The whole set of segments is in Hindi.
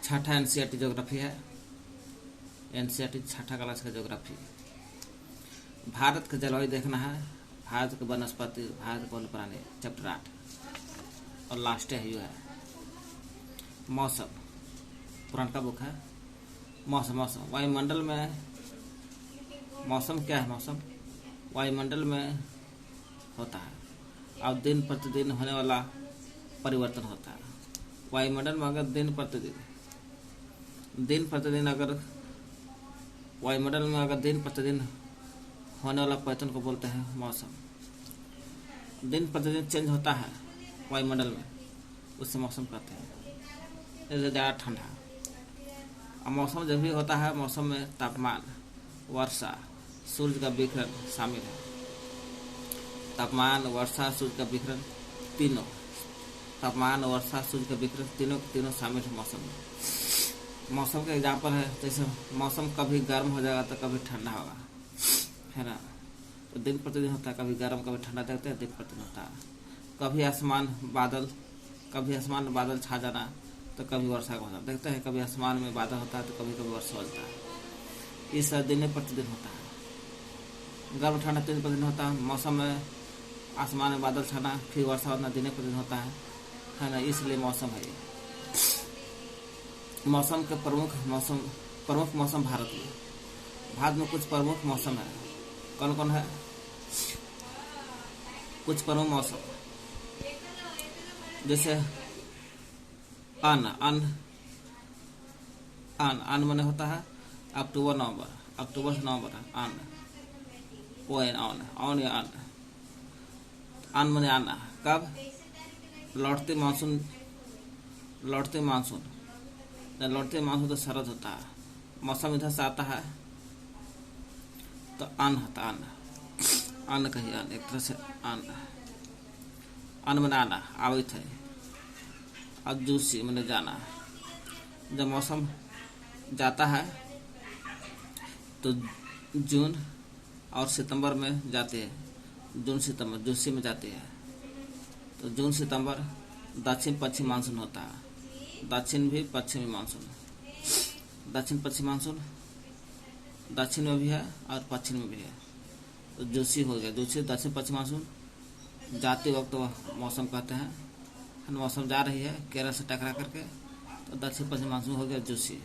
छठा एनसीईआरटी ज्योग्राफी है। एनसीईआरटी छठा क्लास का ज्योग्राफी। भारत का जलवायु देखना है, भारत के वनस्पति, भारत के वन्य प्राणी, चैप्टर 8 और लास्ट है मौसम। पुराना बुक है मौसम। वायुमंडल में मौसम क्या है? मौसम वायुमंडल में होता है अब दिन प्रतिदिन होने वाला परिवर्तन होता है। वायुमंडल में अगर दिन प्रतिदिन अगर वायुमंडल में अगर दिन प्रतिदिन होने वाला परिवर्तन को बोलते हैं मौसम। दिन प्रतिदिन चेंज होता है वायुमंडल में, उससे मौसम कहते हैं। जैसे ज़्यादा ठंडा। अब मौसम जब भी होता है, मौसम में तापमान, वर्षा, सूर्य का विकिरण शामिल है। तापमान, वर्षा, सूर्य का विकिरण तीनों, तापमान, वर्षा, सूर्य का विकिरण तीनों शामिल है मौसम में। मौसम का एग्जाम्पल है, जैसे मौसम कभी गर्म हो जाएगा तो कभी ठंडा होगा, है ना। तो दिन प्रतिदिन होता है, कभी गर्म कभी ठंडा, देखते हैं दिन प्रतिदिन होता है। कभी आसमान में बादल छा जाना तो कभी वर्षा का होता है, देखते हैं कभी आसमान में बादल होता है तो कभी कभी वर्षा होता है। इस दिन प्रतिदिन होता है। गर्म ठंडा दिन प्रतिदिन होता है। मौसम में आसमान में बादल छाना फिर वर्षा होना दिन प्रतिदिन होता है ना। इसलिए मौसम है ये। मौसम के प्रमुख मौसम भारत में कुछ प्रमुख मौसम है। कौन कौन है? कुछ प्रमुख मौसम जैसे अन माने होता है अक्टूबर से नवंबर अन माने आना। कब? लौटते मानसून तो शरद होता है। मौसम इधर से आता है तो अन होता है। अन कही अन, एक तरह से अन माने आना, आवित है। अब जूसी माने जाना। जब मौसम जाता है तो जून और सितंबर में जाते हैं। जून सितंबर जूसी में जाती है। तो जून सितंबर दक्षिण पश्चिम मानसून होता है। दक्षिण भी पश्चिमी मानसून, दक्षिण पश्चिम मानसून दक्षिण में भी है और पश्चिम में भी है। तो जूसी हो गया। जूसी दक्षिण पश्चिम मानसून जाते वक्त मौसम कहते हैं। मौसम जा रही है केरल से टकरा करके, तो दक्षिण पश्चिम मानसून हो गया जूसी।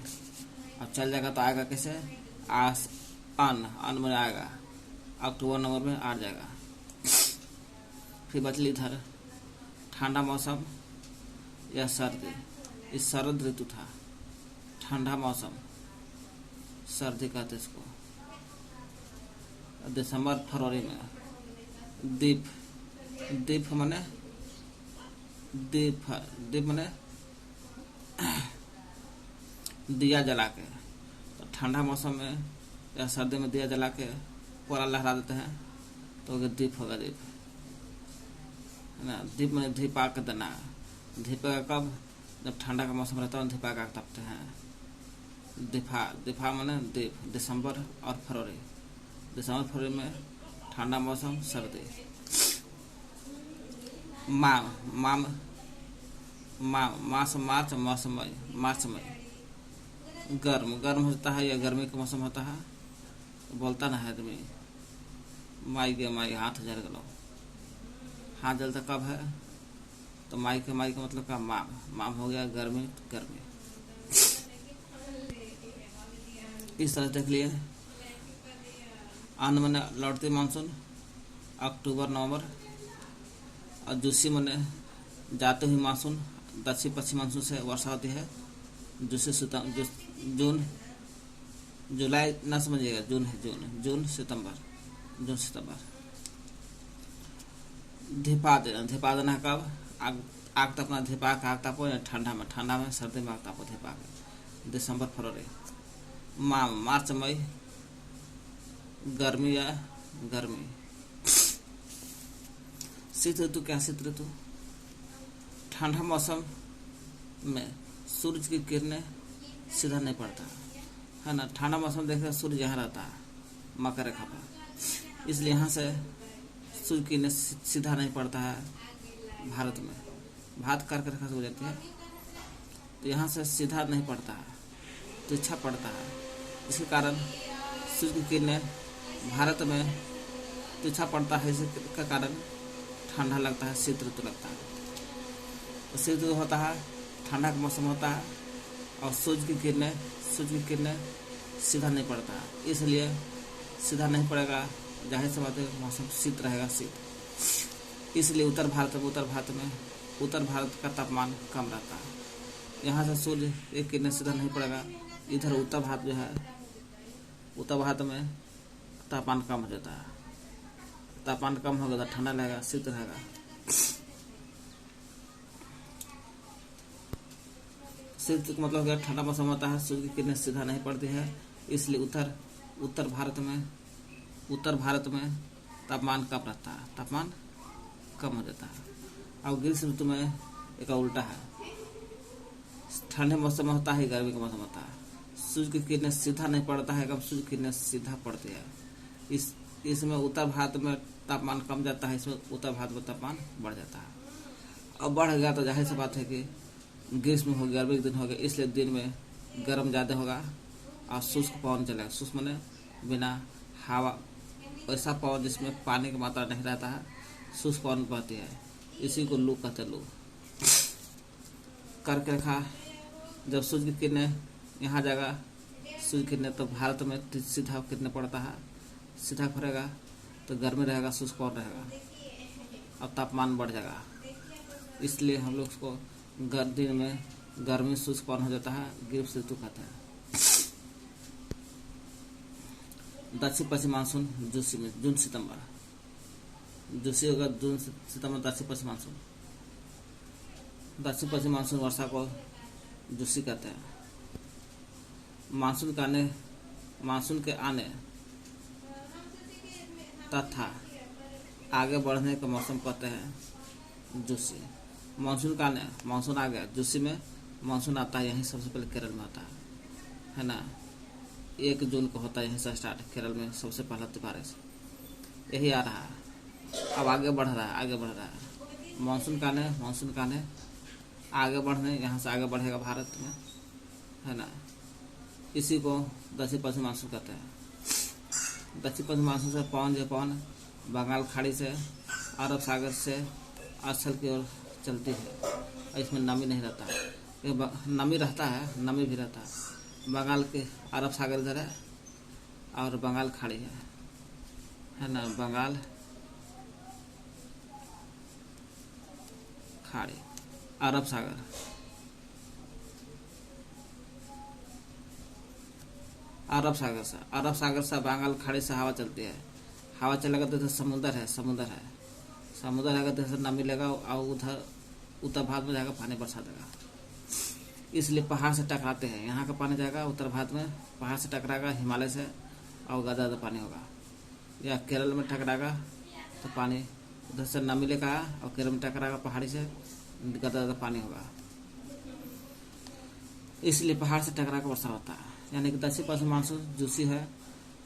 अब चल जाएगा तो आएगा कैसे? अन में आएगा, अक्टूबर नवंबर में आ जाएगा। फिर बचली इधर ठंडा मौसम या सर्दी। इस शरद ऋतु था। ठंडा मौसम सर्दी कहते इसको। दिसंबर फरवरी में दीप माने दिया जला के। तो ठंडा मौसम में या सर्दी में दिया जला के कोला लहरा देते हैं तो दीप होगा। दीप है ना। दीप माने दीपा के देना। दीपा कब? जब ठंडा का मौसम रहता है दीपा का तापते हैं। दीपा माने दीप। दिसंबर और फरवरी। दिसंबर फरवरी में ठंडा मौसम, सर्दी। मार्च में गर्म होता है या गर्मी का मौसम होता है। बोलता ना है आदमी माई हाथ जल गलो। हाथ जलता कब है? तो माई का मतलब का माम हो गया गर्मी। इस तरह देख लिए। अन मने लौटती मानसून अक्टूबर नवंबर, और जूसी मने जाते हुए मानसून दक्षिण पश्चिम मानसून से वर्षा होती है। जून जुलाई ना समझिएगा, जून सितंबर। धिपा देना कब? आग तापना। धिपा का आग तापो या ठंडा में सर्दी में आग तापो धिपा के। दिसंबर फरवरी। मार्च मई गर्मी। शीत ऋतु क्या? शीत ऋतु ठंडा मौसम में सूरज की किरणें सीधा नहीं पड़ता है ना। ठंडा मौसम देखते सूर्य यहाँ रहता है मकर रेखा पर, इसलिए यहाँ से सूर्य की किरणें सीधा नहीं पड़ता है भारत में। भारत कर्क रेखा से हो जाती है। तो यहाँ से सीधा नहीं पड़ता है, तिरछा पड़ता है। इसके कारण सूर्य की किरणें भारत में तिरछा पड़ता है, इसके कारण ठंडा लगता है, शीत ऋतु लगता है। तो शीत ऋतु होता है, ठंडा का मौसम होता है, और सूर्य की किरणें सीधा नहीं पड़ता है, इसलिए सीधा नहीं पड़ेगा, जाहिर सी बात है मौसम शीत रहेगा, शीत। इसलिए उत्तर भारत का तापमान कम रहता है। यहाँ से सूर्य एक किरणें सीधा नहीं पड़ेगा, इधर उत्तर भारत में तापमान कम हो जाता है। तापमान कम होगा तो ठंडा रहेगा, शीत रहेगा। शीत का मतलब हो गया ठंडा मौसम होता है, सूर्य की किरणें सीधा नहीं पड़ती है, इसलिए उत्तर भारत में तापमान कम रहता है, तापमान कम हो जाता है। अब ग्रीष्म ऋतु में एक उल्टा है, ठंडे मौसम में होता है, गर्मी का मौसम होता है, सूर्य की किरणें सीधा नहीं पड़ता है, कब सूर्य की किरणें सीधा पड़ती है। इसमें उत्तर भारत में तापमान कम जाता है, इसमें उत्तर भारत में तापमान बढ़ जाता है। अब बढ़ गया तो जाहिर सी बात है कि ग्रीष्म हो गया, गर्मी के दिन हो गया, इसलिए दिन में गर्म ज़्यादा होगा और शुष्क पवन चलेगा। शुष्क माने बिना हवा, ऐसा पवन जिसमें पानी की मात्रा नहीं रहता है, शुष्क पवन बहती है, इसी को लू कहते हैं। लू करके रखा, जब सूर्य की किरणें यहाँ जाएगा, सूर्य किरणें तो भारत में सीधा किरणें पड़ता है, सीधा पड़ेगा तो गर्मी रहेगा, शुष्क पवन रहेगा और तापमान बढ़ जाएगा। इसलिए हम लोग उसको दिन में गर्मी शुष्क पवन हो जाता है, ग्रीष्म ऋतु कहते हैं। दक्षिण पश्चिम मानसून जोशी में जून सितंबर, जोशी होगा जून सितंबर, दक्षिण पश्चिम मानसून। दक्षिण पश्चिम मानसून वर्षा को जोशी कहते हैं। मानसून के आने तथा आगे बढ़ने का मौसम कहते हैं जोशी। मानसून का आने, मानसून आ गया, जोशी में मानसून आता है, यहीं सबसे पहले केरल में आता है ना। 1 जून को होता है यहीं से स्टार्ट, केरल में सबसे पहला बारिश यही आ रहा है। अब आगे बढ़ रहा है मानसून का आने आगे बढ़ने, यहाँ से आगे बढ़ेगा भारत में, है ना। इसी को दक्षिण पश्चिम मानसून कहते हैं। दक्षिण पश्चिम मानसून से पवन बंगाल खाड़ी से अरब सागर से स्थल की ओर चलती है। इसमें नमी नहीं रहता है, नमी रहता है, नमी भी रहता है। बंगाल के अरब सागर इधर है और बंगाल खाड़ी है ना। बंगाल खाड़ी, अरब सागर, अरब सागर से बंगाल खाड़ी से हवा चलती है। हवा चलेगा तो समुद्र है तो नमी लेगा और उधर उत्तर भारत में जाएगा, पानी बरसा देगा। इसलिए पहाड़ से टकराते हैं, यहाँ का पानी जाएगा उत्तर भारत में, पहाड़ से टकराएगा हिमालय से और ज़्यादा पानी होगा। या केरल में टकराएगा तो पानी उधर से नमी लेगा और केरल में टकराएगा पहाड़ी से, ज़्यादा पानी होगा। इसलिए पहाड़ से टकरा कर वर्षा होता है। यानी कि दक्षिण पश्चिम मानसून जोशी है।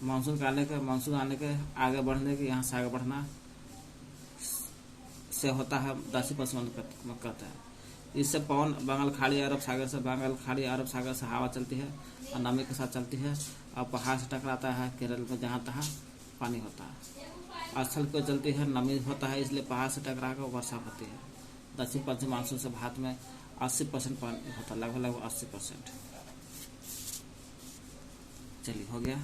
मानसून आने के आगे बढ़ने के, यहाँ से आगे बढ़ना से होता है, दक्षिण पश्चिम मानसून कहता है। इससे पवन बंगाल खाड़ी अरब सागर से हवा चलती है और नमी के साथ चलती है और पहाड़ से टकराता है केरल में, जहाँ तहाँ पानी होता है। स्थल को चलती है, नमी होता है, इसलिए पहाड़ से टकरा कर वर्षा होती है। दक्षिण पश्चिम मानसून से भारत में 80% पानी होता है, लगभग 80%। चलिए हो गया।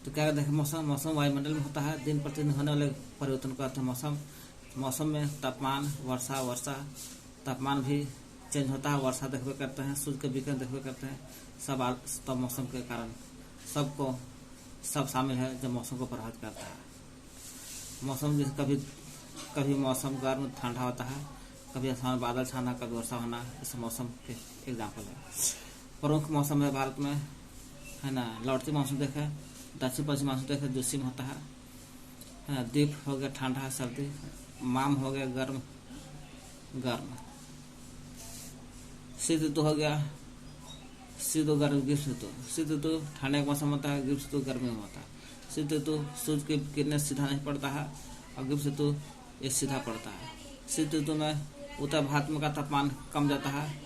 तो क्या देखें, मौसम वायुमंडल में होता है, दिन प्रतिदिन होने वाले परिवर्तन का अर्थ है मौसम में तापमान, वर्षा तापमान भी चेंज होता है, वर्षा देखबे करते हैं, सूर्य के विकिरण देखबे करते हैं, सब मौसम के कारण सब शामिल है जो मौसम को प्रभावित करता है। मौसम जैसे कभी मौसम गर्म ठंडा होता है, कभी आसमान बादल छाना, कभी वर्षा होना, इस मौसम के एग्जाम्पल है। प्रमुख मौसम है भारत में, है ना। लौटती मानसून देखे, दक्षिण पश्चिम मानसून देखे, जोशी में होता है ना। द्वीप हो गया ठंडा सर्दी, माम हो गया गर्म। शीत ऋतु हो गया शीत और गर्म। ग्रीष्म ऋतु, शीत ऋतु ठंडे का मौसम होता है, ग्रीष्म ऋतु गर्मी में होता है। शीत ऋतु सूर्य की किरणें सीधा नहीं पड़ता है और ग्रीष्म ऋतु ये सीधा पड़ता है। शीत ऋतु में उत्तर भारत में का तापमान कम जाता है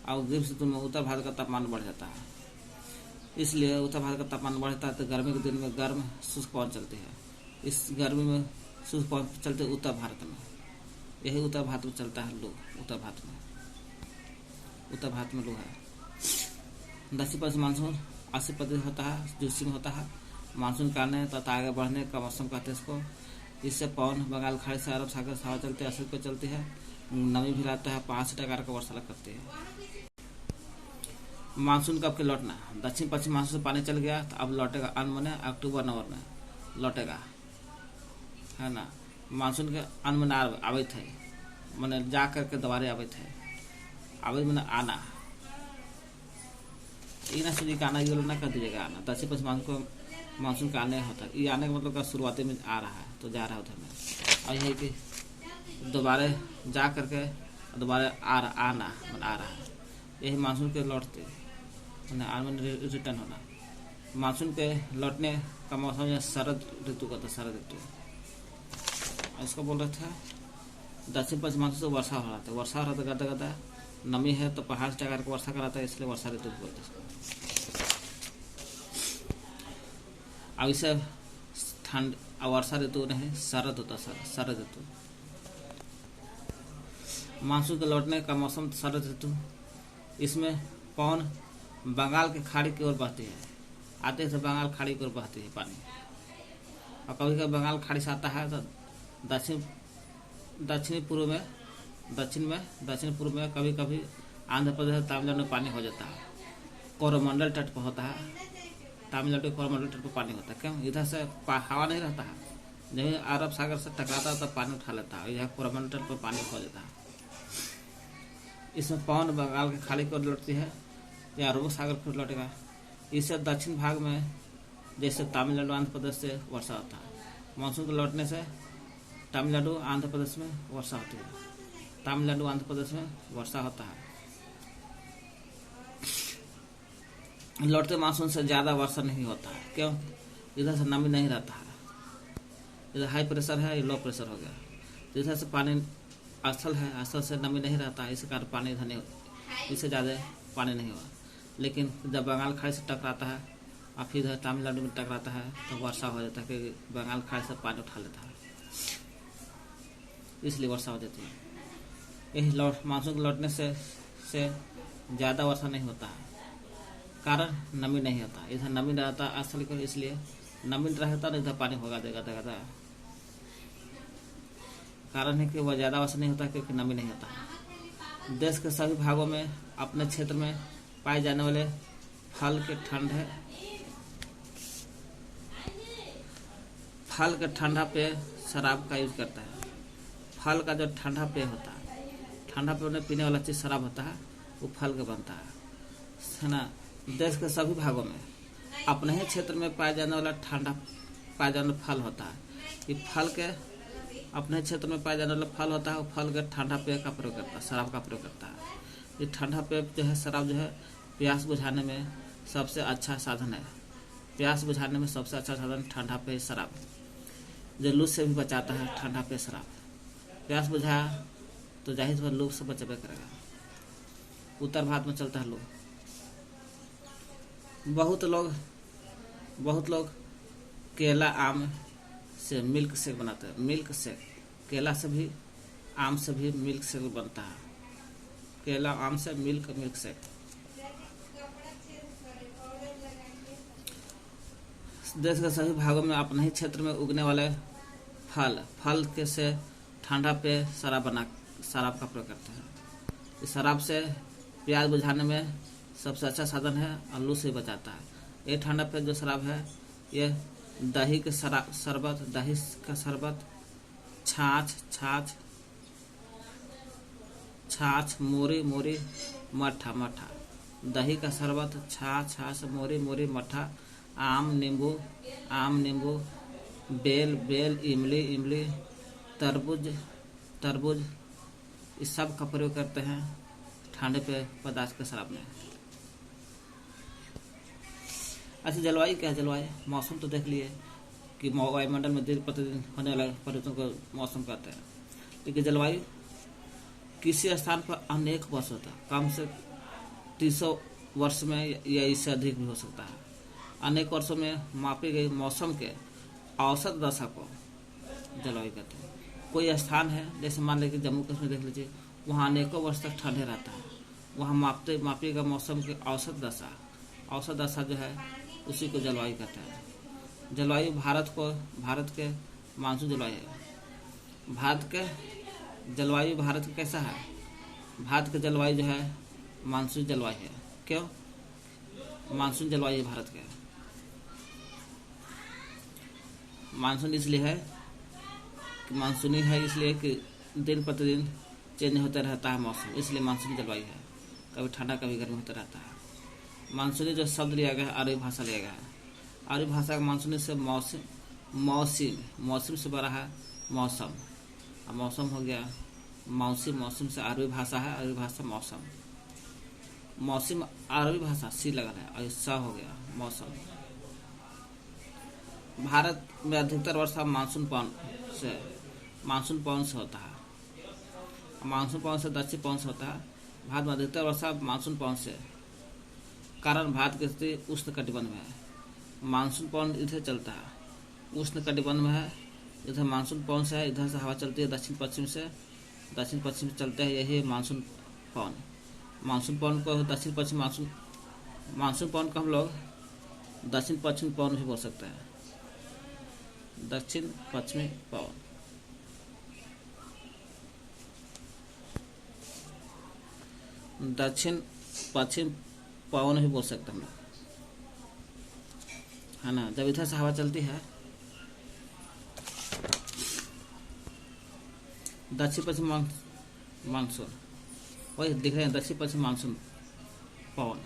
और ग्रीष्म ऋतु में उत्तर भारत का तापमान बढ़ जाता है। इसलिए उत्तर भारत का तापमान बढ़ता है तो गर्मी के दिन में गर्म शुष्क पवन चलती है। इस गर्मी में शुष्क पवन चलते उत्तर भारत में, यही उत्तर भारत में चलता है लू। उत्तर भारत में लू है। दक्षिण पश्चिम मानसून 80% होता है, जोशी में होता है। मानसून के आने तथा आगे बढ़ने का मौसम कहते हैं इसको। इससे पवन बंगाल खाड़ी से अरब सागर से हवा चलती है, 80 पे चलती है, नमी भी लाता है, 5% का वर्षा करती है। मानसून कब के लौटना, दक्षिण पश्चिम मानसून से पानी चल गया तो अब लौटेगा अनमने अक्टूबर नवंबर में लौटेगा, है ना। मानसून के अनमने आवे थे, मैंने जा करके दोबारा आवे थे, आवे मैंने आना, इना सुधी का आना, ये ना कर दीजिएगा आना। दक्षिण पश्चिम मानसून का आने होता है, ये आने का मतलब का शुरुआती में आ रहा है तो जा रहा है उधर में, और यही कि दोबारा जा करके दोबारा आना मतलब आ रहा है, यही मानसून के लौटते रिटर्न होना। मानसून के लौटने का मौसम शरद ऋतु का था, शरद ऋतु इसको बोल रहे थे। दक्षिण पश्चिम मानसून से वर्षा हो रहा था, वर्षा हो रहा था गदा गदा, नमी है तो पहाड़ से जाकर वर्षा कराता है, इसलिए वर्षा ऋतु बोलते हैं। अब इसे ठंड वर्षा ऋतु नहीं शरद होता, शरद ऋतु। मानसून के लौटने का मौसम शरद ऋतु। इसमें पवन बंगाल के खाड़ी की ओर बहती है, आते से बंगाल खाड़ी की ओर बहती है पानी, और कभी कभी बंगाल खाड़ी से आता है तो दक्षिण पूर्व में कभी कभी आंध्र प्रदेश तमिलनाडु में पानी हो जाता है। कोरोमंडल तट पर होता है, तमिलनाडु कोरोमंडल तट पर पानी होता है। क्यों? इधर से हवा नहीं रहता है, जब अरब सागर से टकराता है तो पानी उठा लेता है, यह कोरोमंडल तट पर पानी हो जाता है। इसमें पवन बंगाल की खाड़ी की ओर लौटती है या अरब सागर की ओर लौटेगा। इससे दक्षिण भाग में जैसे तमिलनाडु आंध्र प्रदेश से वर्षा होता है। मानसून के लौटने से तमिलनाडु आंध्र प्रदेश में वर्षा होती है, तमिलनाडु आंध्र प्रदेश में वर्षा होता है। लौटते मानसून से ज्यादा वर्षा नहीं होता है। क्यों? इधर से नमी नहीं रहता है, इधर हाई प्रेशर है, ये लो प्रेशर हो गया। इधर से पानी स्थल है, स्थल से नमी नहीं रहता है, इस कारण पानी इधर नहीं, इससे ज्यादा पानी नहीं हुआ। लेकिन जब बंगाल खाड़ी से टकराता है और फिर इधर तमिलनाडु में टकराता है तो वर्षा हो जाता है, क्योंकि बंगाल खाड़ी से पानी उठा लेता है, इसलिए वर्षा हो जाती है। यही मानसून के लौटने से ज्यादा वर्षा नहीं होता है, कारण नमी नहीं होता, इधर नमी नहीं रहता स्थल को, इसलिए नमी रहता नहीं, इधर पानी होगा देगा। कारण है कि वह ज्यादा वर्षा नहीं होता क्योंकि नमी नहीं होता। देश के सभी भागों में अपने क्षेत्र में पाए जाने वाले फल के ठंडा पेय शराब का यूज करता है। फल का जो ठंडा पेय होता है, ठंडा पेय में पीने वाला चीज शराब होता है, वो फल का बनता है ना। देश के सभी भागों में अपने ही क्षेत्र में पाए जाने वाला फल होता है। ये फल के अपने क्षेत्र में पाए जाने वाला फल होता है, वो फल के ठंडा पेय का प्रयोग करता है, शराब का प्रयोग करता है। ये ठंडा पेय जो है शराब जो है प्यास बुझाने में सबसे अच्छा साधन है। प्यास बुझाने में सबसे अच्छा साधन ठंडा पेय शराब, जो लू से भी बचाता है। ठंडा पेय शराब प्यास बुझाया तो जाहिर है लू से बचबे करेगा। उत्तर भारत में चलता है लू। बहुत लोग केला आम से मिल्क शेक बनाते हैं। मिल्क शेक, केला से भी आम से भी मिल्क शेक बनता है। केला आम से मिल्क शेक। देश के सभी भागों में अपने ही क्षेत्र में उगने वाले फल के से ठंडा पे शराब का प्रयोग करते हैं। इस शराब से प्यास बुझाने में सबसे अच्छा साधन है और लू से बचाता है। ये ठंडा पे जो शराब है, ये दही का शरबत, छाछ, मोरी, मट्ठा, दही का शरबत, छाछ, मोरी, मट्ठा, आम, नींबू, बेल, इमली, तरबूज, इस सब का प्रयोग करते हैं ठंडे पे पदार्थ के शराब में। अच्छा, जलवायु क्या है? जलवायु मौसम तो देख लिए कि वायुमंडल में दिन प्रतिदिन होने वाले परिवर्तन को मौसम कहते हैं। लेकिन जलवायु किसी स्थान पर अनेक वर्ष होता है, कम से 300 वर्ष में या इससे अधिक भी हो सकता है। अनेक वर्षों में मापी गई मौसम के औसत दशा को जलवायु कहते हैं। कोई स्थान है, जैसे मान लीजिए जम्मू कश्मीर देख लीजिए, वहाँ अनेकों वर्ष तक ठंडे रहता है। वहाँ मापी गई मौसम की औसत दशा जो है उसी को जलवायु कहते हैं। जलवायु भारत के मानसून जलवायु है। भारत का कैसा है? भारत का जलवायु जो है मानसून जलवायु है। क्यों मानसून जलवायु भारत का? मानसून इसलिए है कि मानसूनी है, इसलिए कि दिन प्रतिदिन चेंज होता रहता है मौसम, इसलिए मानसून जलवायु है। कभी ठंडा कभी गर्मी होता रहता है। मानसूनी जो शब्द लिया गया है अरबी भाषा लिया गया है। अरबी भाषा का मानसूनी से मौसम से बड़ा है मौसम, और मौसम हो गया मौसम से अरबी भाषा है, अरबी भाषा मौसम अरबी भाषा सी लगा है और सा हो गया मौसम। भारत में अधिकतर वर्षा मानसून पवन से होता है। मानसून पवन से दक्षिण पवन से होता है। भारत में अधिकतर वर्षा मानसून पवन से, कारण भारत की स्थिति उष्ण कटिबंध में है। मानसून पवन इधर चलता है, उष्ण कटिबंध में है, इधर मानसून पवन से है, इधर से हवा चलती है दक्षिण पश्चिम से चलते हैं, यही मानसून पवन। मानसून पवन को दक्षिण पश्चिम मानसून पवन को हम लोग दक्षिण पश्चिम पवन भी बोल सकते हैं। दक्षिण पश्चिमी पवन, दक्षिण पश्चिम पवन भी बोल सकते हैं हम लोग, है ना। जब इधर से हवा चलती है दक्षिण पश्चिम मानसून, वही दिख रहे हैं दक्षिण पश्चिम मानसून पवन,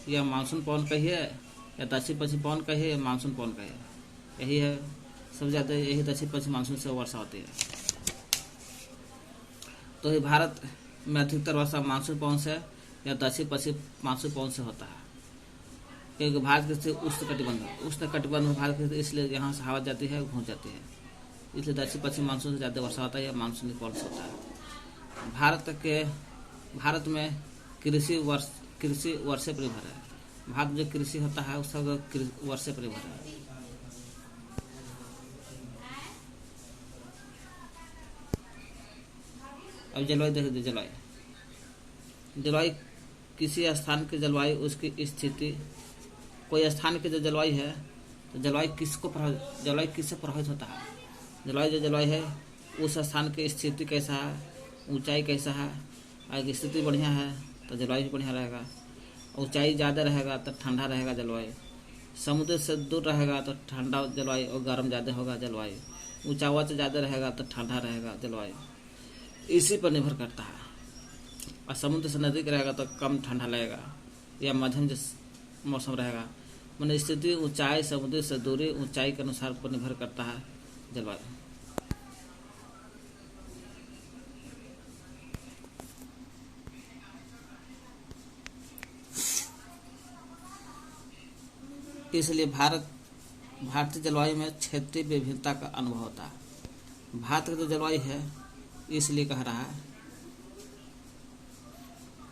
या मानसून पवन कहिए या दक्षिण पश्चिम पवन कहिए, मानसून पवन कहिए, यही है। सबसे ज़्यादा यही दक्षिण पश्चिम मानसून से वर्षा होती है। तो ये भारत में अधिकतर वर्षा मानसून पवन से या दक्षिण पश्चिम मानसून पवन से होता है, क्योंकि भारत की स्थिति उष्ण कटिबंध में भारत की स्थिति, इसलिए यहाँ से हवा जाती है घूम जाती है, इसलिए दक्षिण पश्चिम मानसून से ज़्यादा वर्षा होता है या मानसूनी पवन से होता है। भारत में कृषि वर्ष पर निर्भर है। भारत जो कृषि होता है उसका वर्ष पर निर्भर है। अब जलवायु देख दीजिए। जलवायु किसी स्थान की जलवायु, उसकी स्थिति, कोई स्थान की जो जलवायु है तो जलवायु किससे प्रभावित होता है? जलवायु है उस स्थान की स्थिति कैसा है, ऊंचाई कैसा है। अगर स्थिति बढ़िया है तो जलवायु भी बढ़िया रहेगा। ऊंचाई ज़्यादा रहेगा तो ठंडा रहेगा जलवायु। समुद्र से दूर रहेगा तो ठंडा जलवायु और गर्म ज़्यादा होगा जलवायु। ऊंचाई से ज़्यादा रहेगा तो ठंडा रहेगा जलवायु, इसी पर निर्भर करता है। और समुद्र से नज़दीक रहेगा तो कम ठंडा लगेगा या मध्यम मौसम रहेगा। मैंने स्थिति, ऊंचाई, समुद्र से दूरी, ऊंचाई के अनुसार पर निर्भर करता है जलवायु। इसलिए भारतीय जलवायु में क्षेत्रीय विभिन्नता का अनुभव होता है। भारत की जो जलवायु है इसलिए कह रहा है,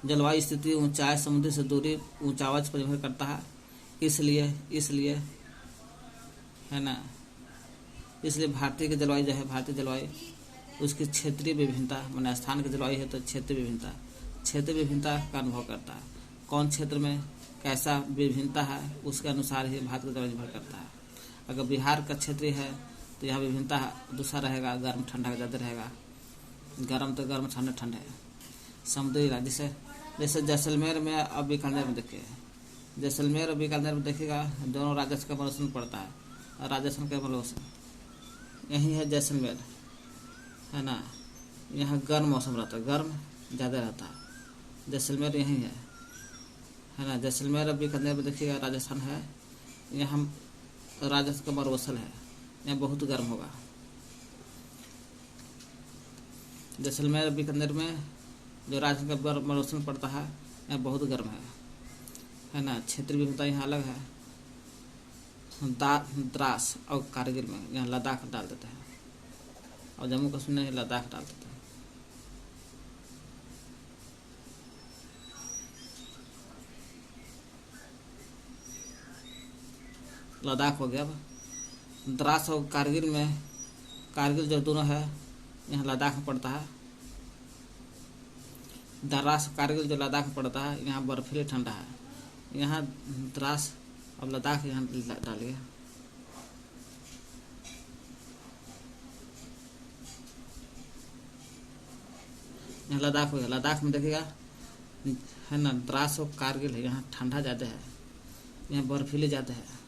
जलवायु स्थिति, ऊंचाई, समुद्र से दूरी, ऊंचाई पर निर्भर करता है। इसलिए है ना, इसलिए भारतीय की जलवायु जो है, भारतीय जलवायु उसकी क्षेत्रीय विभिन्नता, माने स्थान की जलवायु है तो क्षेत्रीय विभिन्नता का अनुभव करता है। कौन क्षेत्र में कैसा विभिन्नता है उसके अनुसार ही भारत का जलवायु निर्भर करता है। अगर बिहार का क्षेत्र है तो यहाँ विभिन्नता दूसरा रहेगा, गर्म ठंडा ज़्यादा रहेगा, गर्म तो गर्म ठंडा ठंडा है। समुद्री राज्य जैसे जैसलमेर में अब बीकानेर में देखिए, जैसलमेर और बीकानेर में देखिएगा दोनों राजस्थान का मौसम पड़ता है, और राजस्थान का मौसम यही है जैसलमेर, है ना। यहाँ गर्म मौसम रहता है, गर्म ज़्यादा रहता है, जैसलमेर यही है ना। जैसलमेर और बीकानेर में देखिएगा राजस्थान है, यहाँ राजस्थान का मरुस्थल है, यहाँ बहुत गर्म होगा। जैसलमेर और बीकानेर में जो राजस्थान का मरुस्थल पड़ता है यहाँ बहुत गर्म है ना। क्षेत्रीय विभिन्नता यहाँ अलग है। द्रास और कारगिल में यहाँ लद्दाख डाल देते हैं, और जम्मू कश्मीर में लद्दाख डाल देते हैं। लद्दाख हो गया। अब द्रास और कारगिल में, कारगिल जो दोनों है यहाँ लद्दाख में पड़ता है। द्रास कारगिल जो लद्दाख में पड़ता है, यहाँ बर्फीली ठंडा है। यहाँ द्रास अब लद्दाख यहाँ डालिए। यहाँ लद्दाख हो गया। लद्दाख में देखिएगा है ना, द्रास और कारगिल है, यहाँ ठंडा ज़्यादा है, यहाँ बर्फीली ज़्यादा है।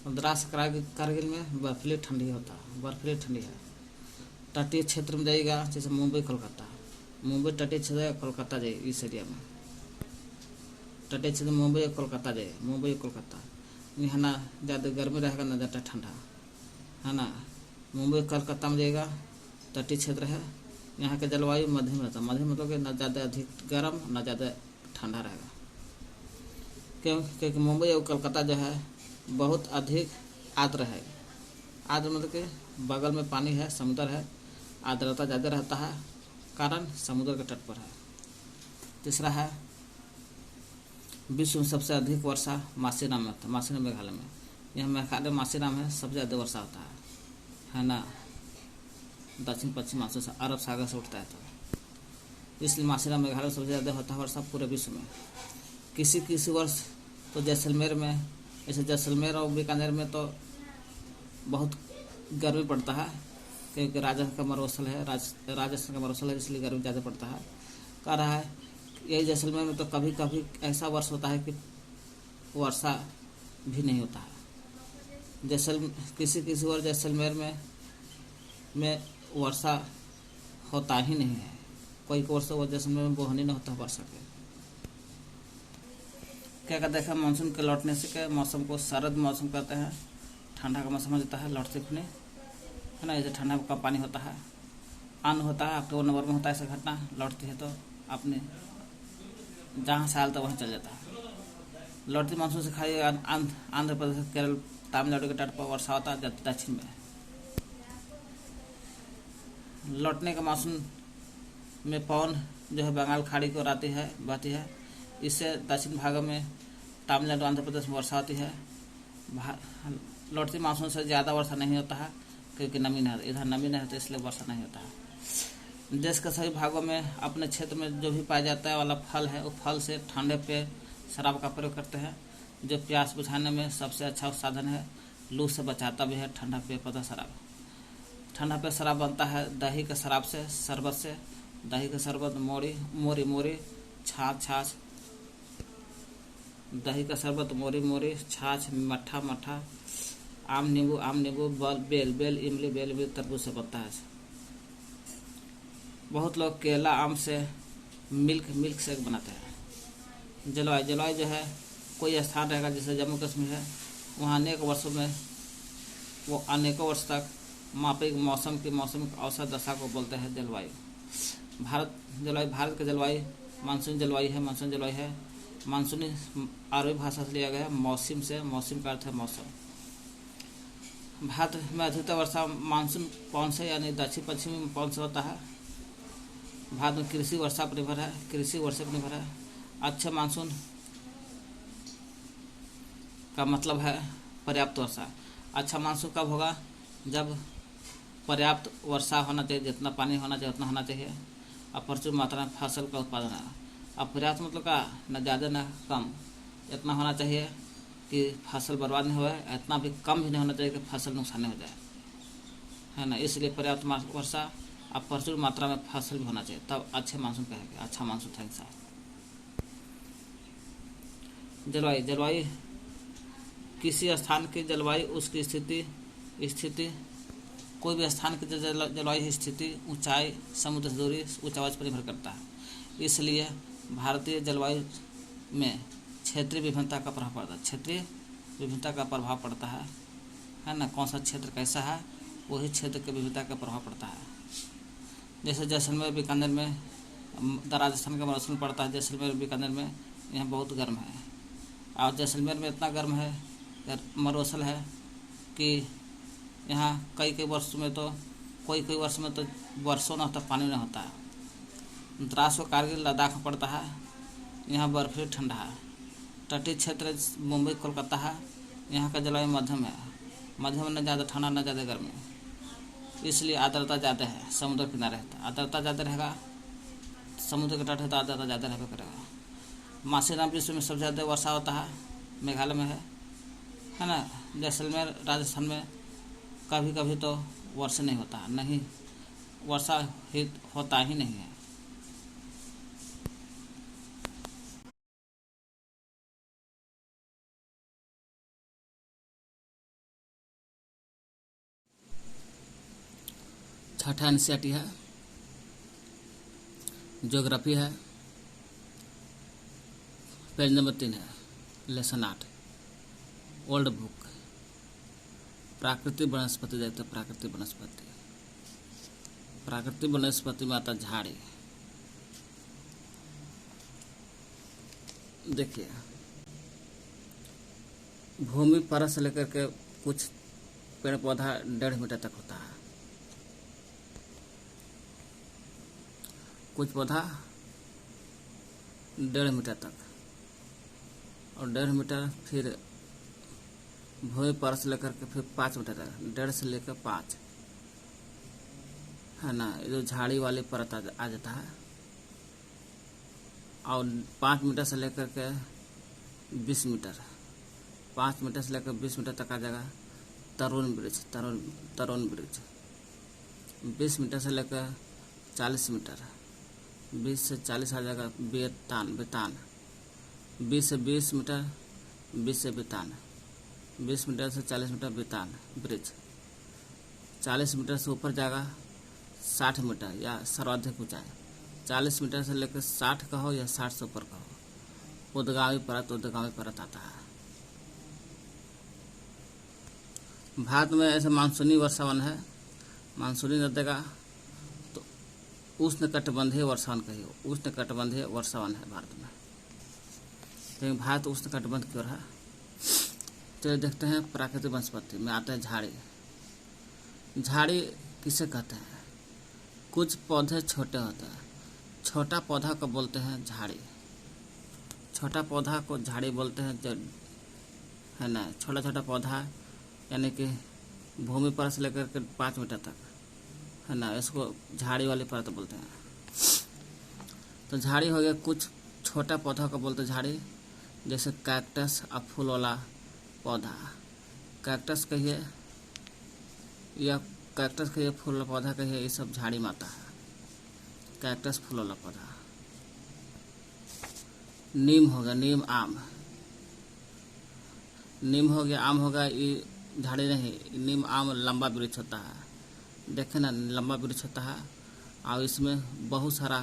और द्रास कारगिल में बर्फीली ठंडी होता है, बर्फीली ठंडी है। तटीय क्षेत्र में जाइएगा जैसे मुंबई कोलकाता, मुंबई तटीय क्षेत्र है, कोलकाता जाइए इस एरिया में। तटीय क्षेत्र मुंबई और कोलकाता जाइए, मुंबई कोलकाता यहाँ ना ज़्यादा गर्मी रहेगा ना ज़्यादा ठंडा, है ना। मुंबई कोलकाता में जाइएगा तटीय क्षेत्र है, यहाँ का जलवायु मध्यम रहता है। मध्यम मतलब कि ना ज़्यादा अधिक गर्म ना ज़्यादा ठंडा रहेगा। क्योंकि मुंबई और कोलकाता जो है बहुत अधिक आर्द्र है। आर्द्र मतलब कि बगल में पानी है, समुद्र है, आर्द्रता ज़्यादा रहता है, कारण समुद्र के तट पर है। तीसरा है विश्व में सबसे अधिक वर्षा मासीराम में होता है, मासीराम मेघालय में। यह मेघालय मासीराम है, सबसे ज़्यादा वर्षा होता है ना। दक्षिण पश्चिम मानसून से अरब सागर से उठता है, तो इसलिए मासीराम मेघालय सबसे ज़्यादा होता है वर्षा पूरे विश्व में। किसी वर्ष तो जैसलमेर में, जैसे जैसलमेर और बीकानेर में तो बहुत गर्मी पड़ता है, क्योंकि राजस्थान का मरुस्थल है, राजस्थान का मरुस्थल है, इसलिए गर्मी ज़्यादा पड़ता है। कह रहा है यही जैसलमेर में तो कभी कभी ऐसा वर्ष होता है कि वर्षा भी नहीं होता है। किसी वर्ष जैसलमेर में वर्षा होता ही नहीं है। कोई वर्ष तो जैसलमेर में बोहनी नहीं होता वर्षा के। क्या कहते हैं मानसून के लौटने से के मौसम को शरद मौसम कहते हैं। ठंडा का मौसम हो जाता है लौटते खुने, है ना। जैसे ठंडा का पानी होता है, अन्न होता है, अक्टूबर नवंबर में होता है ऐसा घटना। लौटती है तो अपने जहाँ से आया था वहीं चल जाता है। लौटती मानसून से खाली आंध्र प्रदेश, केरल, तमिलनाडु के तट पर वर्षा होता है दक्षिण में। लौटने का मानसून में पवन जो है बंगाल खाड़ी को बहती है। इससे दक्षिण भागों में तमिलनाडु, आंध्र प्रदेश में वर्षा होती है। लौटती मानसून से ज़्यादा वर्षा नहीं होता है, क्योंकि नमी नहीं, इधर नमी नहीं होती, इसलिए वर्षा नहीं होता है। देश के सभी भागों में अपने क्षेत्र में जो भी पाया जाता है वाला फल है, वो फल से ठंडे पे शराब का प्रयोग करते हैं, जो प्यास बुझाने में सबसे अच्छा साधन है। लू से बचाता भी है ठंडा पेय पौधा शराब। ठंडा पेय शराब बनता है दही के शराब से, शरबत से। दही का शरबत, मोरी, छाछ, दही का शरबत, मोरी, छाछ, मट्ठा, आम नींबू, बेल, इमली, तरबूज से बनता है। बहुत लोग केला, आम से मिल्क शेक बनाते हैं। जलवायु जो है, कोई स्थान रहेगा जैसे जम्मू कश्मीर है, वहाँ अनेकों वर्ष तक मापी मौसम की औसत दशा को बोलते हैं जलवायु। भारत की जलवायु मानसूनी जलवायु है। मानसूनी अरबी भाषा से लिया गया है, मौसम का अर्थ है मौसम। भारत में अधिकतर वर्षा मानसून पवन से यानी दक्षिण पश्चिमी पवन से होता है। भारत में कृषि वर्षा पर निर्भर है। अच्छा मानसून का मतलब है पर्याप्त वर्षा। अच्छा मानसून कब होगा? जब पर्याप्त वर्षा होना चाहिए, जितना पानी होना चाहिए उतना होना चाहिए, और प्रचुर मात्रा में फसल का उत्पादन है। अब पर्याप्त मतलब का न ज़्यादा न कम, इतना होना चाहिए कि फसल बर्बाद नहीं हो, इतना भी कम भी नहीं होना चाहिए कि फसल नुकसान हो जाए, है ना। इसलिए पर्याप्त वर्षा और प्रचुर मात्रा में फसल भी होना चाहिए, तब अच्छे मानसून कहेंगे, अच्छा मानसून था इंसान। जलवायु किसी स्थान की जलवायु उसकी स्थिति कोई भी स्थान की जलवायु स्थिति, ऊंचाई, समुद्र से दूरी, उच्च आवाज पर निर्भर करता है। इसलिए भारतीय जलवायु में क्षेत्रीय विभिन्नता का प्रभाव पड़ता है ना। कौन सा क्षेत्र कैसा है, वही क्षेत्र की विविधता का प्रभाव पड़ता है। जैसे जैसलमेर, बीकानेर में राजस्थान का मौसम पड़ता है। जैसलमेर, बीकानेर में यहाँ बहुत गर्म है, और जैसलमेर में इतना गर्म है, मरुस्थल है कि यहाँ कई वर्ष में तो कोई वर्ष में तो वर्षों न होता, पानी नहीं होता है। द्रास और कारगिल लद्दाख में पड़ता है, यहाँ बर्फीली ठंडा है। तटीय क्षेत्र मुंबई कोलकाता है, यहाँ का जलवायु मध्यम है, मध्यम न ज़्यादा ठंडा न ज़्यादा गर्मी, इसलिए आर्द्रता ज़्यादा है। समुद्र किनारे है तो आर्द्रता ज़्यादा रहेगा, समुद्र के तट है तो आर्द्रता ज़्यादा रहता करेगा। मासीराम विश्व में सबसे ज़्यादा वर्षा होता है मेघालय में है ना। जैसलमेर राजस्थान में कभी कभी तो वर्षा नहीं होता, नहीं वर्षा होता ही नहीं है। छठा एनसीईआरटी है, ज्योग्राफी है, पेज नंबर 3 है, लेसन 8, ओल्ड बुक। प्राकृतिक वनस्पति देखते, प्राकृतिक वनस्पति, प्राकृतिक वनस्पति में आता झाड़ी। देखिए भूमि परत से लेकर के कुछ पेड़ पौधा 1.5 मीटर तक होता है, कुछ पौधा 1.5 मीटर तक, और 1.5 मीटर फिर भूमि परत से लेकर के फिर 5 मीटर तक, 1.5 से लेकर 5 है ना। ये जो झाड़ी वाली परत आ जाता है, और 5 मीटर से लेकर के 20 मीटर, 5 मीटर से लेकर 20 मीटर तक आ जाएगा तरुण वृक्ष, तरुण वृक्ष। 20 मीटर से लेकर 40 मीटर, 20 से 40 आ जाएगा बेतान, 20 से 20 मीटर, 20 से बेतान, 20 मीटर से 40 मीटर बेतान वृक्ष। 40 मीटर से ऊपर जाएगा 60 मीटर या सर्वाधिक ऊंचाई, 40 मीटर से लेकर 60 का हो या 60 से ऊपर का हो, उद्गामी परत आता है। भारत में ऐसे मानसूनी वर्षावन है, मानसूनी नदी का तो उष्णकटिबंधीय वर्षावन कहिए, उष्णकटिबंधीय वर्षावन है भारत में, लेकिन भारत उष्णकटिबंध की ओर है। तो देखते हैं प्राकृतिक वनस्पति में आता है झाड़ी। झाड़ी किसे कहते हैं? कुछ पौधे छोटे होते हैं, छोटा पौधा को बोलते हैं झाड़ी, छोटा पौधा को झाड़ी बोलते हैं, जो है ना छोटा छोटा पौधा, यानी कि भूमि परत से लेकर के 5 मीटर तक है ना, इसको झाड़ी वाली परत बोलते हैं। तो झाड़ी हो गया, कुछ छोटा पौधा को बोलते हैं झाड़ी, जैसे कैक्टस और फूल वाला पौधा, कैक्टस कहिए या कैक्टस कहिए, फूल वाला पौधा कहिए, ये सब झाड़ी में आता है। कैक्टस, फूल वाला पौधा। नीम हो गया, नीम आम, नीम हो गया, आम हो गया, ये झाड़ी नहीं, नीम आम लंबा वृक्ष होता है, देखे ना लंबा वृक्ष होता है, और इसमें बहुत सारा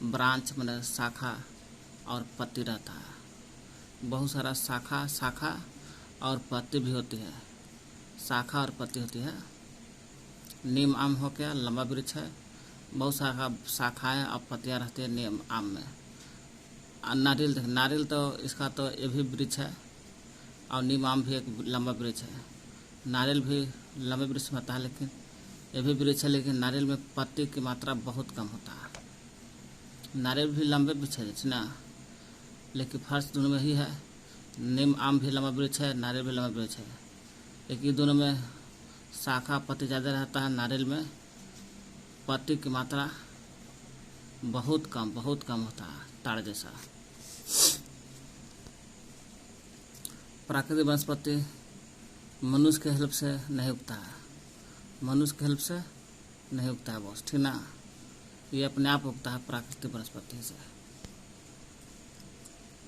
ब्रांच मैंने शाखा और पत्ती रहता है, बहुत सारा शाखा और पत्ती भी होती है, शाखा और पत्ती होती है। नीम आम हो गया, लंबा वृक्ष है, बहुत सारा शाखाएं और पत्तियां रहती है नीम आम में। नारियल, देख नारियल तो इसका तो ये भी वृक्ष है, और नीम आम भी एक लंबा वृक्ष है। नारियल भी लंबे वृक्ष में आता है, लेकिन ये भी वृक्ष है, लेकिन नारियल में पत्ती की मात्रा बहुत कम होता है। नारियल भी लंबे वृक्ष है ना, लेकिन फर्क दोनों में ही है, नीम आम भी लंबा वृक्ष है, नारियल भी लंबा वृक्ष है, लेकिन दोनों में शाखा पत्ती ज़्यादा रहता है। नारियल में पत्ती की मात्रा बहुत कम होता है, ताड़ जैसा। प्राकृतिक वनस्पति मनुष्य के हेल्प से नहीं उगता है, मनुष्य के हेल्प से नहीं उगता है बॉस, ठीक ना, ये अपने आप उगता है प्राकृतिक वनस्पति से,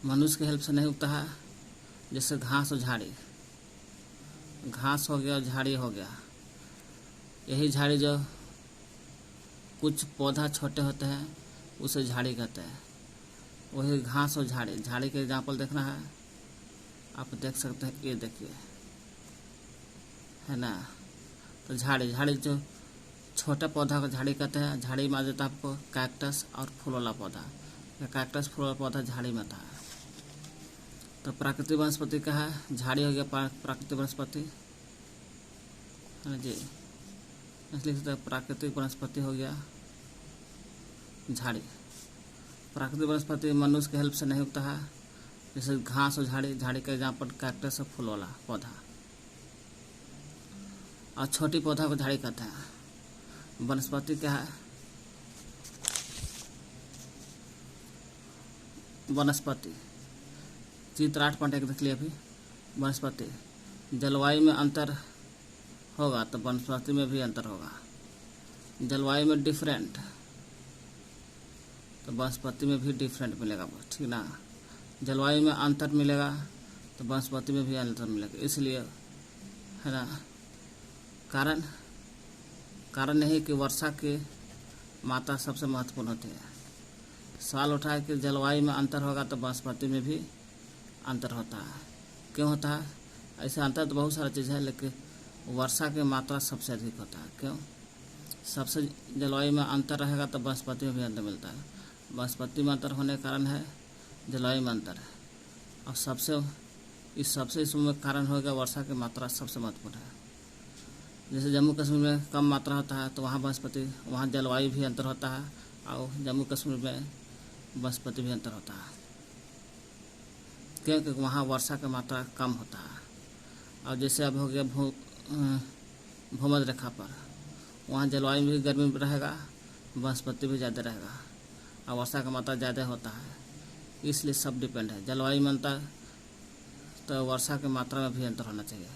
मनुष्य के हेल्प से नहीं उगता है। जैसे घास और झाड़ी, घास हो गया और झाड़ी हो गया, यही झाड़ी जो कुछ पौधा छोटे होते हैं उसे झाड़ी कहते हैं, वही घास और झाड़ी। झाड़ी के एग्जाम्पल देखना है, आप देख सकते हैं, ये देखिए है ना। तो झाड़ी जो छोटा पौधा को झाड़ी कहते हैं, झाड़ी में आ जाता है आपको कैक्टस और फूल वाला पौधा, या कैक्टस फूल वाला पौधा झाड़ी में आता है। तो प्राकृतिक वनस्पति का है, झाड़ी हो गया प्राकृतिक वनस्पति है ना जी, इसलिए प्राकृतिक वनस्पति हो गया झाड़ी। प्राकृतिक वनस्पति मनुष्य के हेल्प से नहीं उगता है, जैसे घास और झाड़ी, झाड़ी का एग्जाम्पल कैक्टस है, फूल वाला पौधा, और छोटी पौधा को झाड़ी कहते हैं। वनस्पति क्या है? वनस्पति चित्र 8.1 देख लिया अभी। वनस्पति जलवायु में अंतर होगा तो वनस्पति में भी अंतर होगा। जलवायु में डिफरेंट तो वनस्पति में भी डिफरेंट मिलेगा, ठीक ना। जलवायु में अंतर मिलेगा तो वनस्पति में भी अंतर मिलेगा। इसलिए है ना, कारण यही कि वर्षा की मात्रा सबसे महत्वपूर्ण होती है। सवाल उठा है कि जलवायु में अंतर होगा तो वनस्पति में भी अंतर होता है। क्यों होता है ऐसे अंतर? तो बहुत सारा चीज़ है, लेकिन वर्षा की मात्रा सबसे अधिक होता है। क्यों? सबसे जलवायु में अंतर रहेगा तो वनस्पति में भी अंतर मिलता है। वनस्पति में अंतर होने के कारण है जलवायु में अंतर है। और सबसे इसमें कारण होगा वर्षा की मात्रा सबसे महत्वपूर्ण है। जैसे जम्मू कश्मीर में कम मात्रा होता है तो वहाँ जलवायु भी अंतर होता है, और जम्मू कश्मीर में वनस्पति भी अंतर होता है। क्योंकि वहाँ वर्षा की मात्रा कम होता है। और जैसे अब हो गया भूमध्य रेखा पर, वहाँ जलवायु भी गर्मी में रहेगा, वनस्पति भी ज़्यादा रहेगा, और वर्षा का मात्रा ज़्यादा होता है। इसलिए सब डिपेंड है। जलवायु में अंतर तो वर्षा की मात्रा में भी अंतर होना चाहिए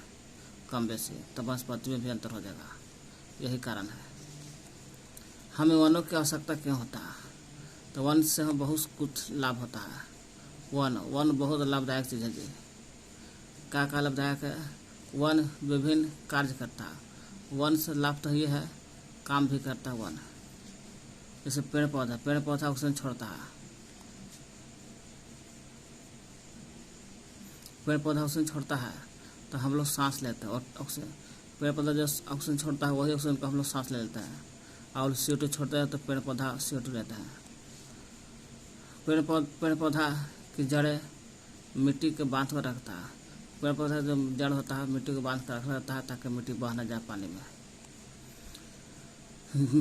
कम बेसी, तो वनस्पति में भी अंतर हो जाएगा। यही कारण है। हमें वनों की आवश्यकता क्यों होता है? तो वन से हमें बहुत कुछ लाभ होता है। वन बहुत लाभदायक चीज़ है जी। क्या लाभदायक है? वन विभिन्न कार्य करता है। वन से लाभ तो ये है, काम भी करता है वन। जैसे पेड़ पौधा ऑक्सीजन छोड़ता है। पेड़ पौधा ऑक्सीजन छोड़ता है तो हम लोग सांस लेते हैं, और ऑक्सीजन पेड़ पौधा जो ऑक्सीजन छोड़ता है वही ऑक्सीजन को हम लोग सांस ले लेते हैं। और CO2 छोड़ता है तो पेड़ पौधा CO2 लेता है। पेड़ पौधा की जड़ें मिट्टी के बांध कर रखता है। पेड़ पौधा जो जड़ होता है मिट्टी को बांध कर रखा रहता है ताकि मिट्टी बह न जाए पानी में।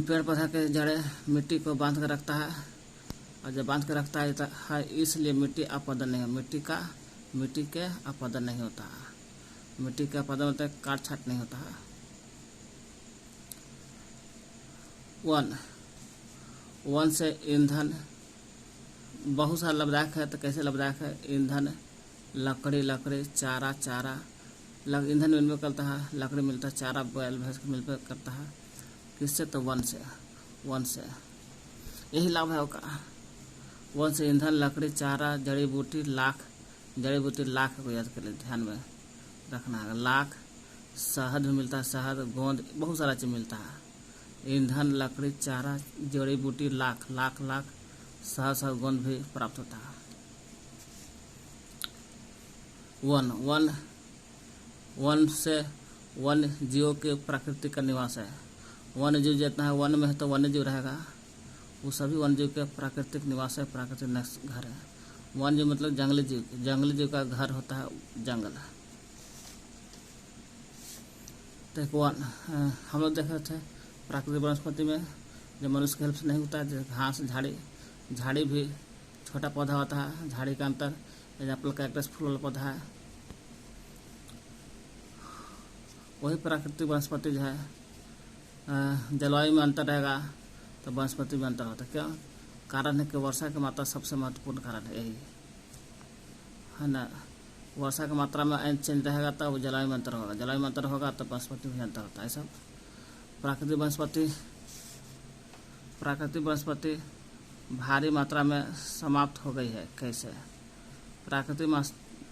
पेड़ पौधा के जड़ें मिट्टी को बांध कर रखता है, और जब बांध कर रखता है इसलिए मिट्टी अपरदन नहीं, मिट्टी के अपरदन नहीं होता है। मिट्टी का अपरदन होता है, काट छाट नहीं होता है। वन से ईंधन बहुत सारा लाभदायक है। तो कैसे लाभदायक है? ईंधन लकड़ी चारा ईंधन मिल करता है, लकड़ी मिलता है, चारा बैल भैंस मिल करता है। किससे? तो वन से यही लाभ है उसका। वन से ईंधन, लकड़ी, चारा, जड़ी बूटी लाख को याद कर ले, ध्यान में रखना है। लाख, शहद भी मिलता है, शहद, गोंद, बहुत सारा चीज़ मिलता है। ईंधन, लकड़ी, चारा, जड़ी बूटी लाख शहद गोंद भी प्राप्त होता है। वन जीवों के प्राकृतिक का निवास है। वन जीव जितना है वन में है तो वन्य जीव रहेगा, वो सभी वन जीव के प्राकृतिक निवास है, प्राकृतिक घर है। वन जीव मतलब जंगली जीव का घर होता है जंगल। तो हम लोग देख रहे थे प्राकृतिक वनस्पति में जो मनुष्य की हेल्प से नहीं होता है, जैसे घास, झाड़ी भी छोटा पौधा होता है। झाड़ी का अंतर एग्जाम्पल कैक्टस फूल वाला पौधा है। वही प्राकृतिक वनस्पति जो है जलवायु में अंतर रहेगा तो वनस्पति में अंतर होता है। क्या कारण है? कि वर्षा की मात्रा सबसे महत्वपूर्ण कारण है, यही है ना। वर्षा की मात्रा में चेंज रहेगा तब जलवायु में अंतर होगा, जलवायु में अंतर होगा तो वनस्पति में अंतर होता है। सब प्राकृतिक वनस्पति भारी मात्रा में समाप्त हो गई है। कैसे? प्राकृतिक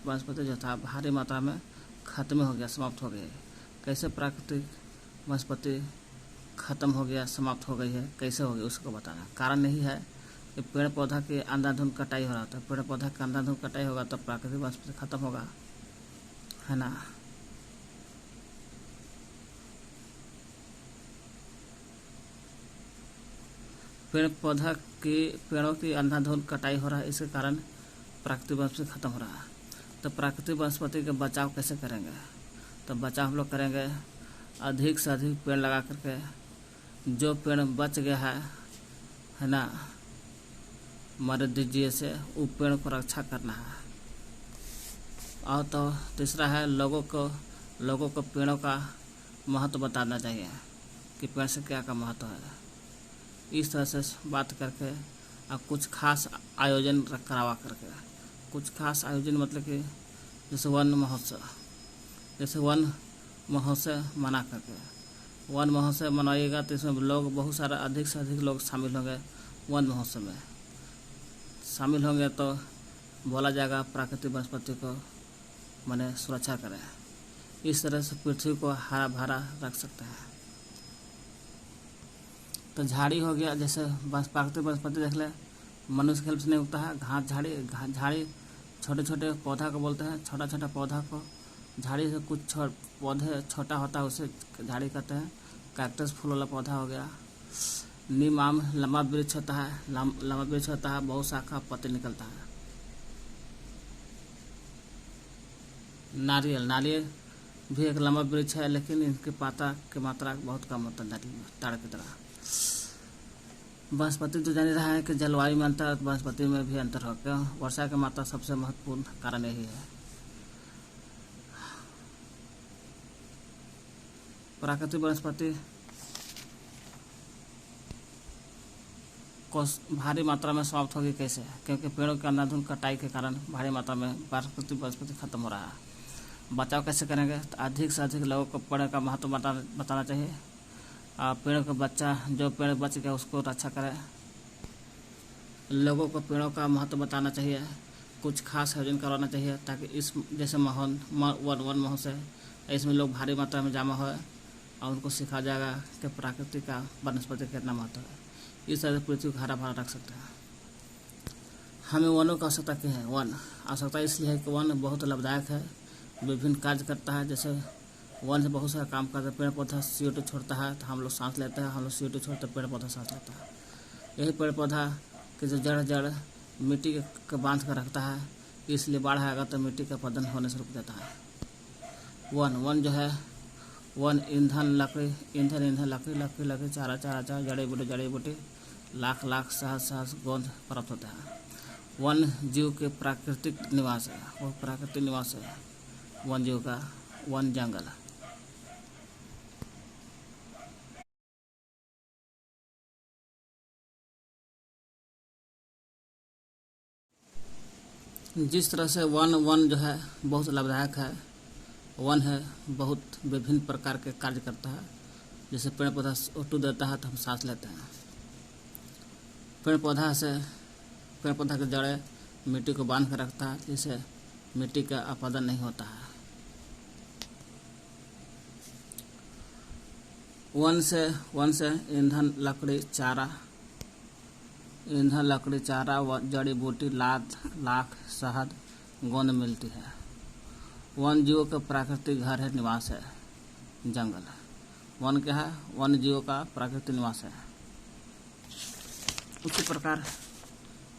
वनस्पति जो था भारी मात्रा में खत्म हो गया, समाप्त हो गई है। कैसे प्राकृतिक वनस्पति खत्म हो गया, समाप्त हो गई है? कैसे हो गई उसको बताना। कारण यही है कि पेड़ पौधा की अंधाधुंध कटाई हो रहा था। पेड़ पौधा की अंधाधुंध कटाई होगा तो प्राकृतिक वनस्पति खत्म होगा, है ना। पेड़ों की अंधाधुंध कटाई हो रहा है, इसके कारण प्राकृतिक वनस्पति खत्म हो रहा है। तो प्राकृतिक वनस्पति का बचाव कैसे करेंगे? तो बचाव हम लोग करेंगे अधिक से अधिक पेड़ लगा करके। जो पेड़ बच गया है ना, मर दीजिए से वो पेड़ को रक्षा करना है। और तो तीसरा है लोगों को पेड़ों का महत्व बताना चाहिए कि पेड़ से क्या का महत्व है। इस तरह से बात करके और कुछ खास आयोजन करवा करके, कुछ खास आयोजन मतलब कि जैसे वन महोत्सव मना करके वन महोत्सव मनाइएगा तो इसमें लोग बहुत सारा अधिक से अधिक लोग शामिल होंगे। वन महोत्सव में शामिल होंगे तो बोला जाएगा प्राकृतिक वनस्पति को माने सुरक्षा करें। इस तरह से पृथ्वी को हरा भरा रख सकते हैं। तो झाड़ी हो गया, जैसे प्राकृतिक वनस्पति देख ले, मनुष्य के हेल्प से नहीं उगता है। झाड़ी छोटे छोटे पौधा को बोलते हैं। छोटा छोटा पौधा को झाड़ी से कुछ पौधे छोटा होता है उसे झाड़ी कहते हैं। कैक्टस फूल वाला पौधा हो गया। नीम आम लंबा वृक्ष होता है, बहुत शाखा पत्ते निकलता है। नारियल भी एक लंबा वृक्ष है, लेकिन इनके पाता की मात्रा बहुत कम होता है ताड़ की तरह। वनस्पति तो जान रहा है कि जलवायु में अंतर, वनस्पति में भी अंतर हो गया। वर्षा की मात्रा सबसे महत्वपूर्ण कारण यही है। प्राकृतिक वनस्पति को भारी मात्रा में समाप्त होगी कैसे? क्योंकि पेड़ों के अंधाधुंध कटाई के कारण भारी मात्रा में प्राकृतिक वनस्पति खत्म हो रहा है। बचाव कैसे करेंगे? तो अधिक से अधिक लोगों को पेड़ का महत्व बताना चाहिए। पेड़ का जो पेड़ बच गया उसको रक्षा करें। लोगों को पेड़ों का महत्व बताना चाहिए। कुछ खास आयोजन करवाना चाहिए ताकि इस जैसे वन महोत्सव, इसमें लोग भारी मात्रा में जमा हो और उनको सिखा जाएगा कि प्रकृति का वनस्पति कितना महत्व है। इस तरह से पृथ्वी को हरा भरा रख सकते हैं। हमें वनों की आवश्यकता क्यों है? आवश्यकता इसलिए है कि वन बहुत लाभदायक है, विभिन्न कार्य करता है। जैसे वन से बहुत सारा काम करता है। पेड़ पौधा CO2 छोड़ता है तो हम लोग सांस लेते हैं, हम लोग CO2 छोड़ते पेड़ पौधा सांस लेता है। यही पेड़ पौधा के जो जड़ मिट्टी के बांध कर रखता है, इसलिए बाढ़ आएगा तो मिट्टी का पतन होने से रुक जाता है। वन जो है, वन ईंधन लकड़ी चारा जड़ी बूटी लाख सहज गोंद प्राप्त होता है। वन जीव के प्राकृतिक निवास है, वो प्राकृतिक निवास है वन जीव का। वन जंगल जिस तरह से वन जो है बहुत लाभदायक है। वन है बहुत विभिन्न प्रकार के कार्य करता है। जैसे पेड़ पौधा O2 देता है तो हम सांस लेते हैं। पेड़ पौधा के जड़ें मिट्टी को बांध कर रखता है, जिससे मिट्टी का अपरदन नहीं होता है। वन से ईंधन लकड़ी चारा जड़ी बूटी लाख शहद गोंद मिलती है। वन जीवों का प्राकृतिक घर है, निवास है जंगल। वन क्या है? वन जीवों का प्राकृतिक निवास है। उसी प्रकार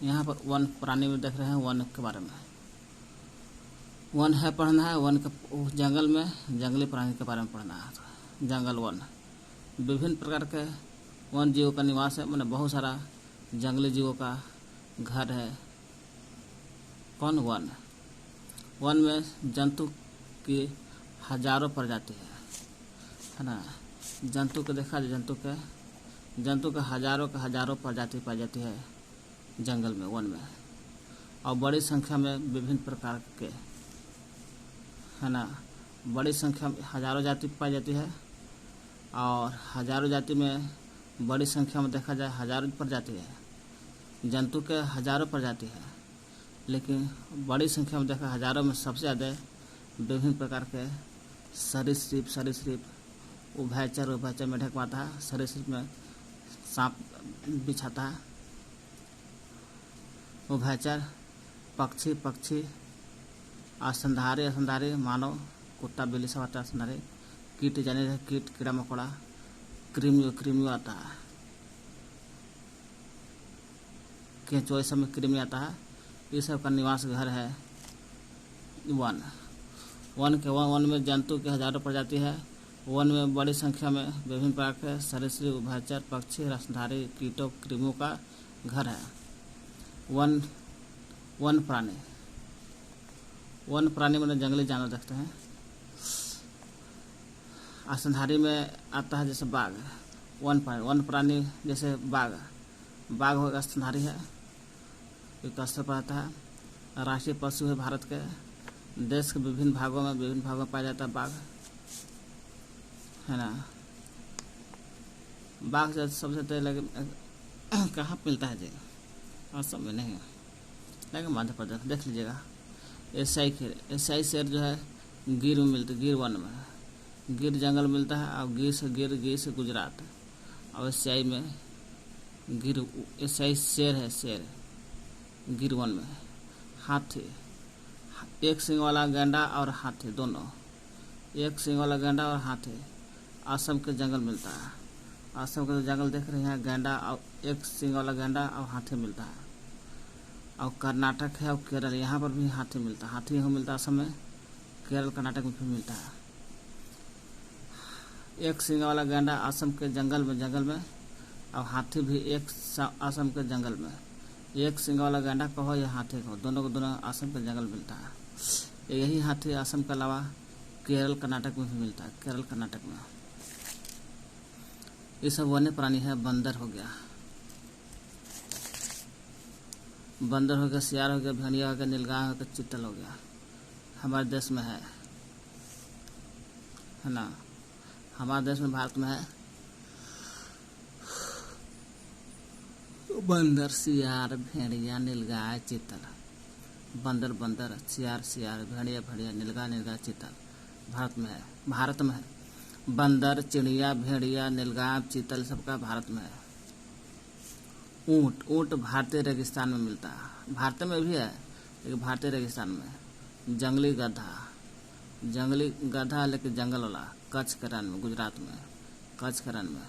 यहाँ पर वन प्राणी में देख रहे हैं। वन के बारे में वन है पढ़ना है। वन के जंगल में जंगली प्राणी के बारे में पढ़ना है। जंगल वन विभिन्न प्रकार के वन जीवों का निवास है, मैंने बहुत सारा जंगली जीवों का घर है। कौन? वन में जंतु की हजारों प्रजाति है ना। जंतु को देखा जाए, जंतु के हजारों प्रजाति पाई जाती है जंगल में, वन में। और बड़ी संख्या में विभिन्न प्रकार के है ना, बड़ी संख्या में हजारों जाति पाई जाती है। और हजारों जाति में बड़ी संख्या में देखा जाए हजारों प्रजाति है। जंतु के हजारों प्रजाति है, लेकिन बड़ी संख्या में देखा हजारों में सबसे ज़्यादा विभिन्न प्रकार के सरीसृप उभयचर मेढक पाता है। सरीसृप में सांप बिछाता है। उभयचर पक्षी स्तनधारी मानव कुत्ता बिल्ली सब आता है। स्तनधारी कीट कीड़ा मकोड़ा कृमि आता है। केंचुआ सब में कृमि आता है। ये सब का निवास घर है वन में जंतु की हजारों प्रजाति है। वन में बड़ी संख्या में विभिन्न प्रकार के सरीसृप उभयचर पक्षी स्तनधारी कीटों कृमियों का घर है। वन प्राणी वन प्राणी में जंगली जानवर देखते हैं। स्तनधारी में आता है जैसे बाघ। वन प्राणी जैसे बाघ होगा स्तनधारी है, एक स्तर पर आता है। राष्ट्रीय पशु है भारत के। देश के विभिन्न भागों में पाया जाता है बाघ, है ना। बाघ से सबसे तेज कहाँ मिलता है जी, असम में नहीं, लेकिन मध्य प्रदेश देख लीजिएगा। एशियाई शेर जो है गिर में मिलता है, गिर वन में, गिर जंगल मिलता है। और गिर से गुजरात। और एशियाई में एशियाई शेर है, शेर गिर वन में। हाथी, एक सींग वाला गैंडा और हाथी दोनों, एक सींग वाला गैंडा और हाथी असम के जंगल मिलता है। असम के जंगल देख रहे हैं, गैंडा और एक सींग वाला गैंडा और हाथी मिलता है। और कर्नाटक है और केरल, यहाँ पर भी हाथी मिलता है। हाथी यहाँ मिलता है असम में, केरल कर्नाटक में भी मिलता है। एक सींग वाला गैंडा असम के जंगल में और हाथी भी एक असम के जंगल में। एक सींग वाला गैंडा कहो या हाथी कहो, दोनों को दोनों असम के जंगल मिलता है। यही हाथी असम के अलावा केरल कर्नाटक में भी मिलता है, केरल कर्नाटक में। ये सब वन्य प्राणी है। बंदर हो गया, सियार हो गया, भेड़िया हो गया, नीलगाय हो गया, चीतल हो गया। हमारे देश में है ना, हमारे देश में भारत में है बंदर, सियार, भेड़िया, नीलगाय, चीतल। बंदर, सियार, भेड़िया, नीलगाय, चीतल भारत में है। बंदर, चिड़िया, भेड़िया, नीलगाय, चीतल सबका भारत में है। ऊंट भारतीय रेगिस्तान में मिलता है, भारत में भी है लेकिन भारतीय रेगिस्तान में। जंगली गधा लेकिन जंगल वाला, कच्छ के रण में, गुजरात में, कच्छ के रण में।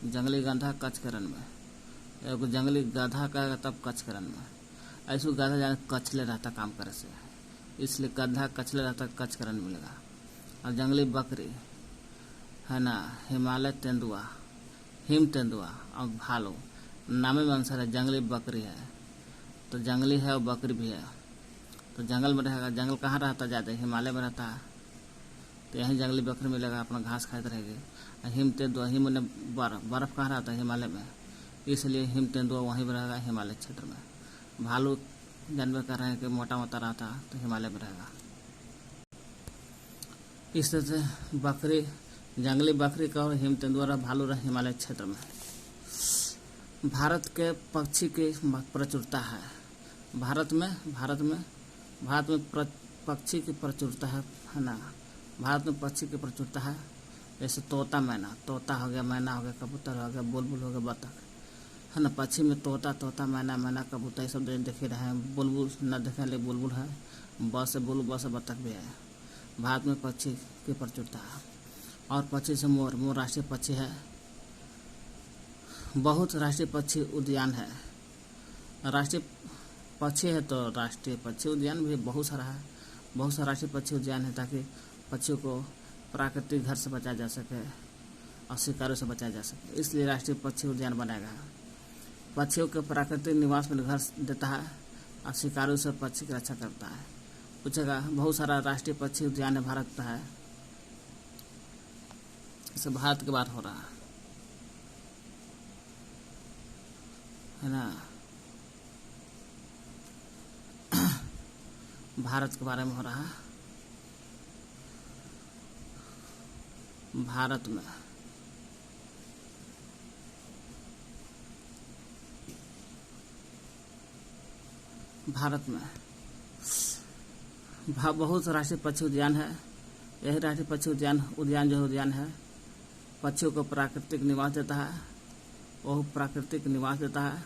जंगली गधा कच्छ के रण में, एगो जंगली गधा का तब कच्छ के रण में। ऐसे गधा जाने कचले रहता काम करे से, इसलिए गधा कचले रहता कच्छ के रण में मिलेगा। और जंगली बकरी है ना, हिमालय तेंदुआ, हिम तेंदुआ और भालू, नामे में आंसर है, जंगली बकरी है। तो जंगली है और बकरी भी है, तो जंगल में रहेगा। जंगल कहाँ रहता है ज़्यादा, हिमालय में रहता है, तो यहीं जंगली बकरी मिलेगा, अपना घास खाते रहेगी। हिम तेंदुआ, हिम ने बर्फ कहाँ रहता है, हिमालय में, इसलिए हिम तेंदुआ वहीं पर रहेगा, हिमालय क्षेत्र में। भालू जानवर कर रहे हैं कि मोटा रहता है, तो हिमालय में रहेगा। इस तरह से बकरी, जंगली बकरी का और हिम तेंदुआ, भालू रहा हिमालय क्षेत्र में। भारत के पक्षी की प्रचुरता है। भारत में पक्षी की प्रचुरता है ना। भारत में पक्षी की प्रचुरता है, जैसे तोता हो गया, मैना हो गया, कबूतर हो गया, बुलबुल हो गया, बतख है ना। पक्षी में तोता, मैना, कबूतर ये सब देख रहे हैं। बुलबुल न देखें ले बुलबुल है, बस से बतख भी है। भारत में पक्षी की प्रचुरता है। और पक्षी से मोर राष्ट्रीय पक्षी है। बहुत राष्ट्रीय पक्षी उद्यान है। राष्ट्रीय पक्षी है तो राष्ट्रीय पक्षी उद्यान भी बहुत सारा है। बहुत सारा राष्ट्रीय पक्षी उद्यान है, ताकि पक्षियों को प्राकृतिक घर से बचाया जा सके और शिकारों से बचाया जा सके, इसलिए राष्ट्रीय पक्षी उद्यान बनाया गया है। पक्षियों के प्राकृतिक निवास में घर देता है और शिकारों से पक्षी की रक्षा करता है। पूछेगा, बहुत सारा राष्ट्रीय पक्षी उद्यान है भारत का है, इसे भारत की बात हो रहा है ना। भारत के बारे में हो रहा है। भारत में बहुत राष्ट्रीय पक्षी उद्यान है। यही राष्ट्रीय पक्षी उद्यान है पक्षियों को प्राकृतिक निवास देता है, वो प्राकृतिक निवास देता है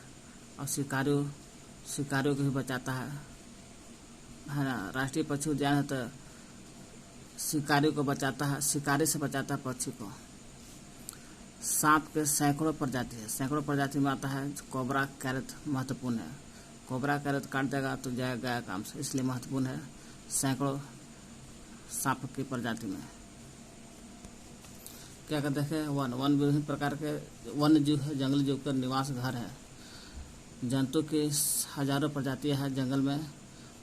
और शिकारियों को भी बचाता है ना। राष्ट्रीय पक्षी उद्यान है तो शिकारियों को बचाता है, शिकारी से बचाता है पक्षी को। सांप के सैकड़ों प्रजाति में आता है। कोबरा कैरत महत्वपूर्ण है। कोबरा कैरत काट देगा तो जाएगा काम से, इसलिए महत्वपूर्ण है सैकड़ों सांप की प्रजाति में। क्या कहते हैं, वन विभिन्न प्रकार के वन्य जीव है, जंगली जीव का निवास घर है। जंतु की हजारों प्रजातियां हैं जंगल में,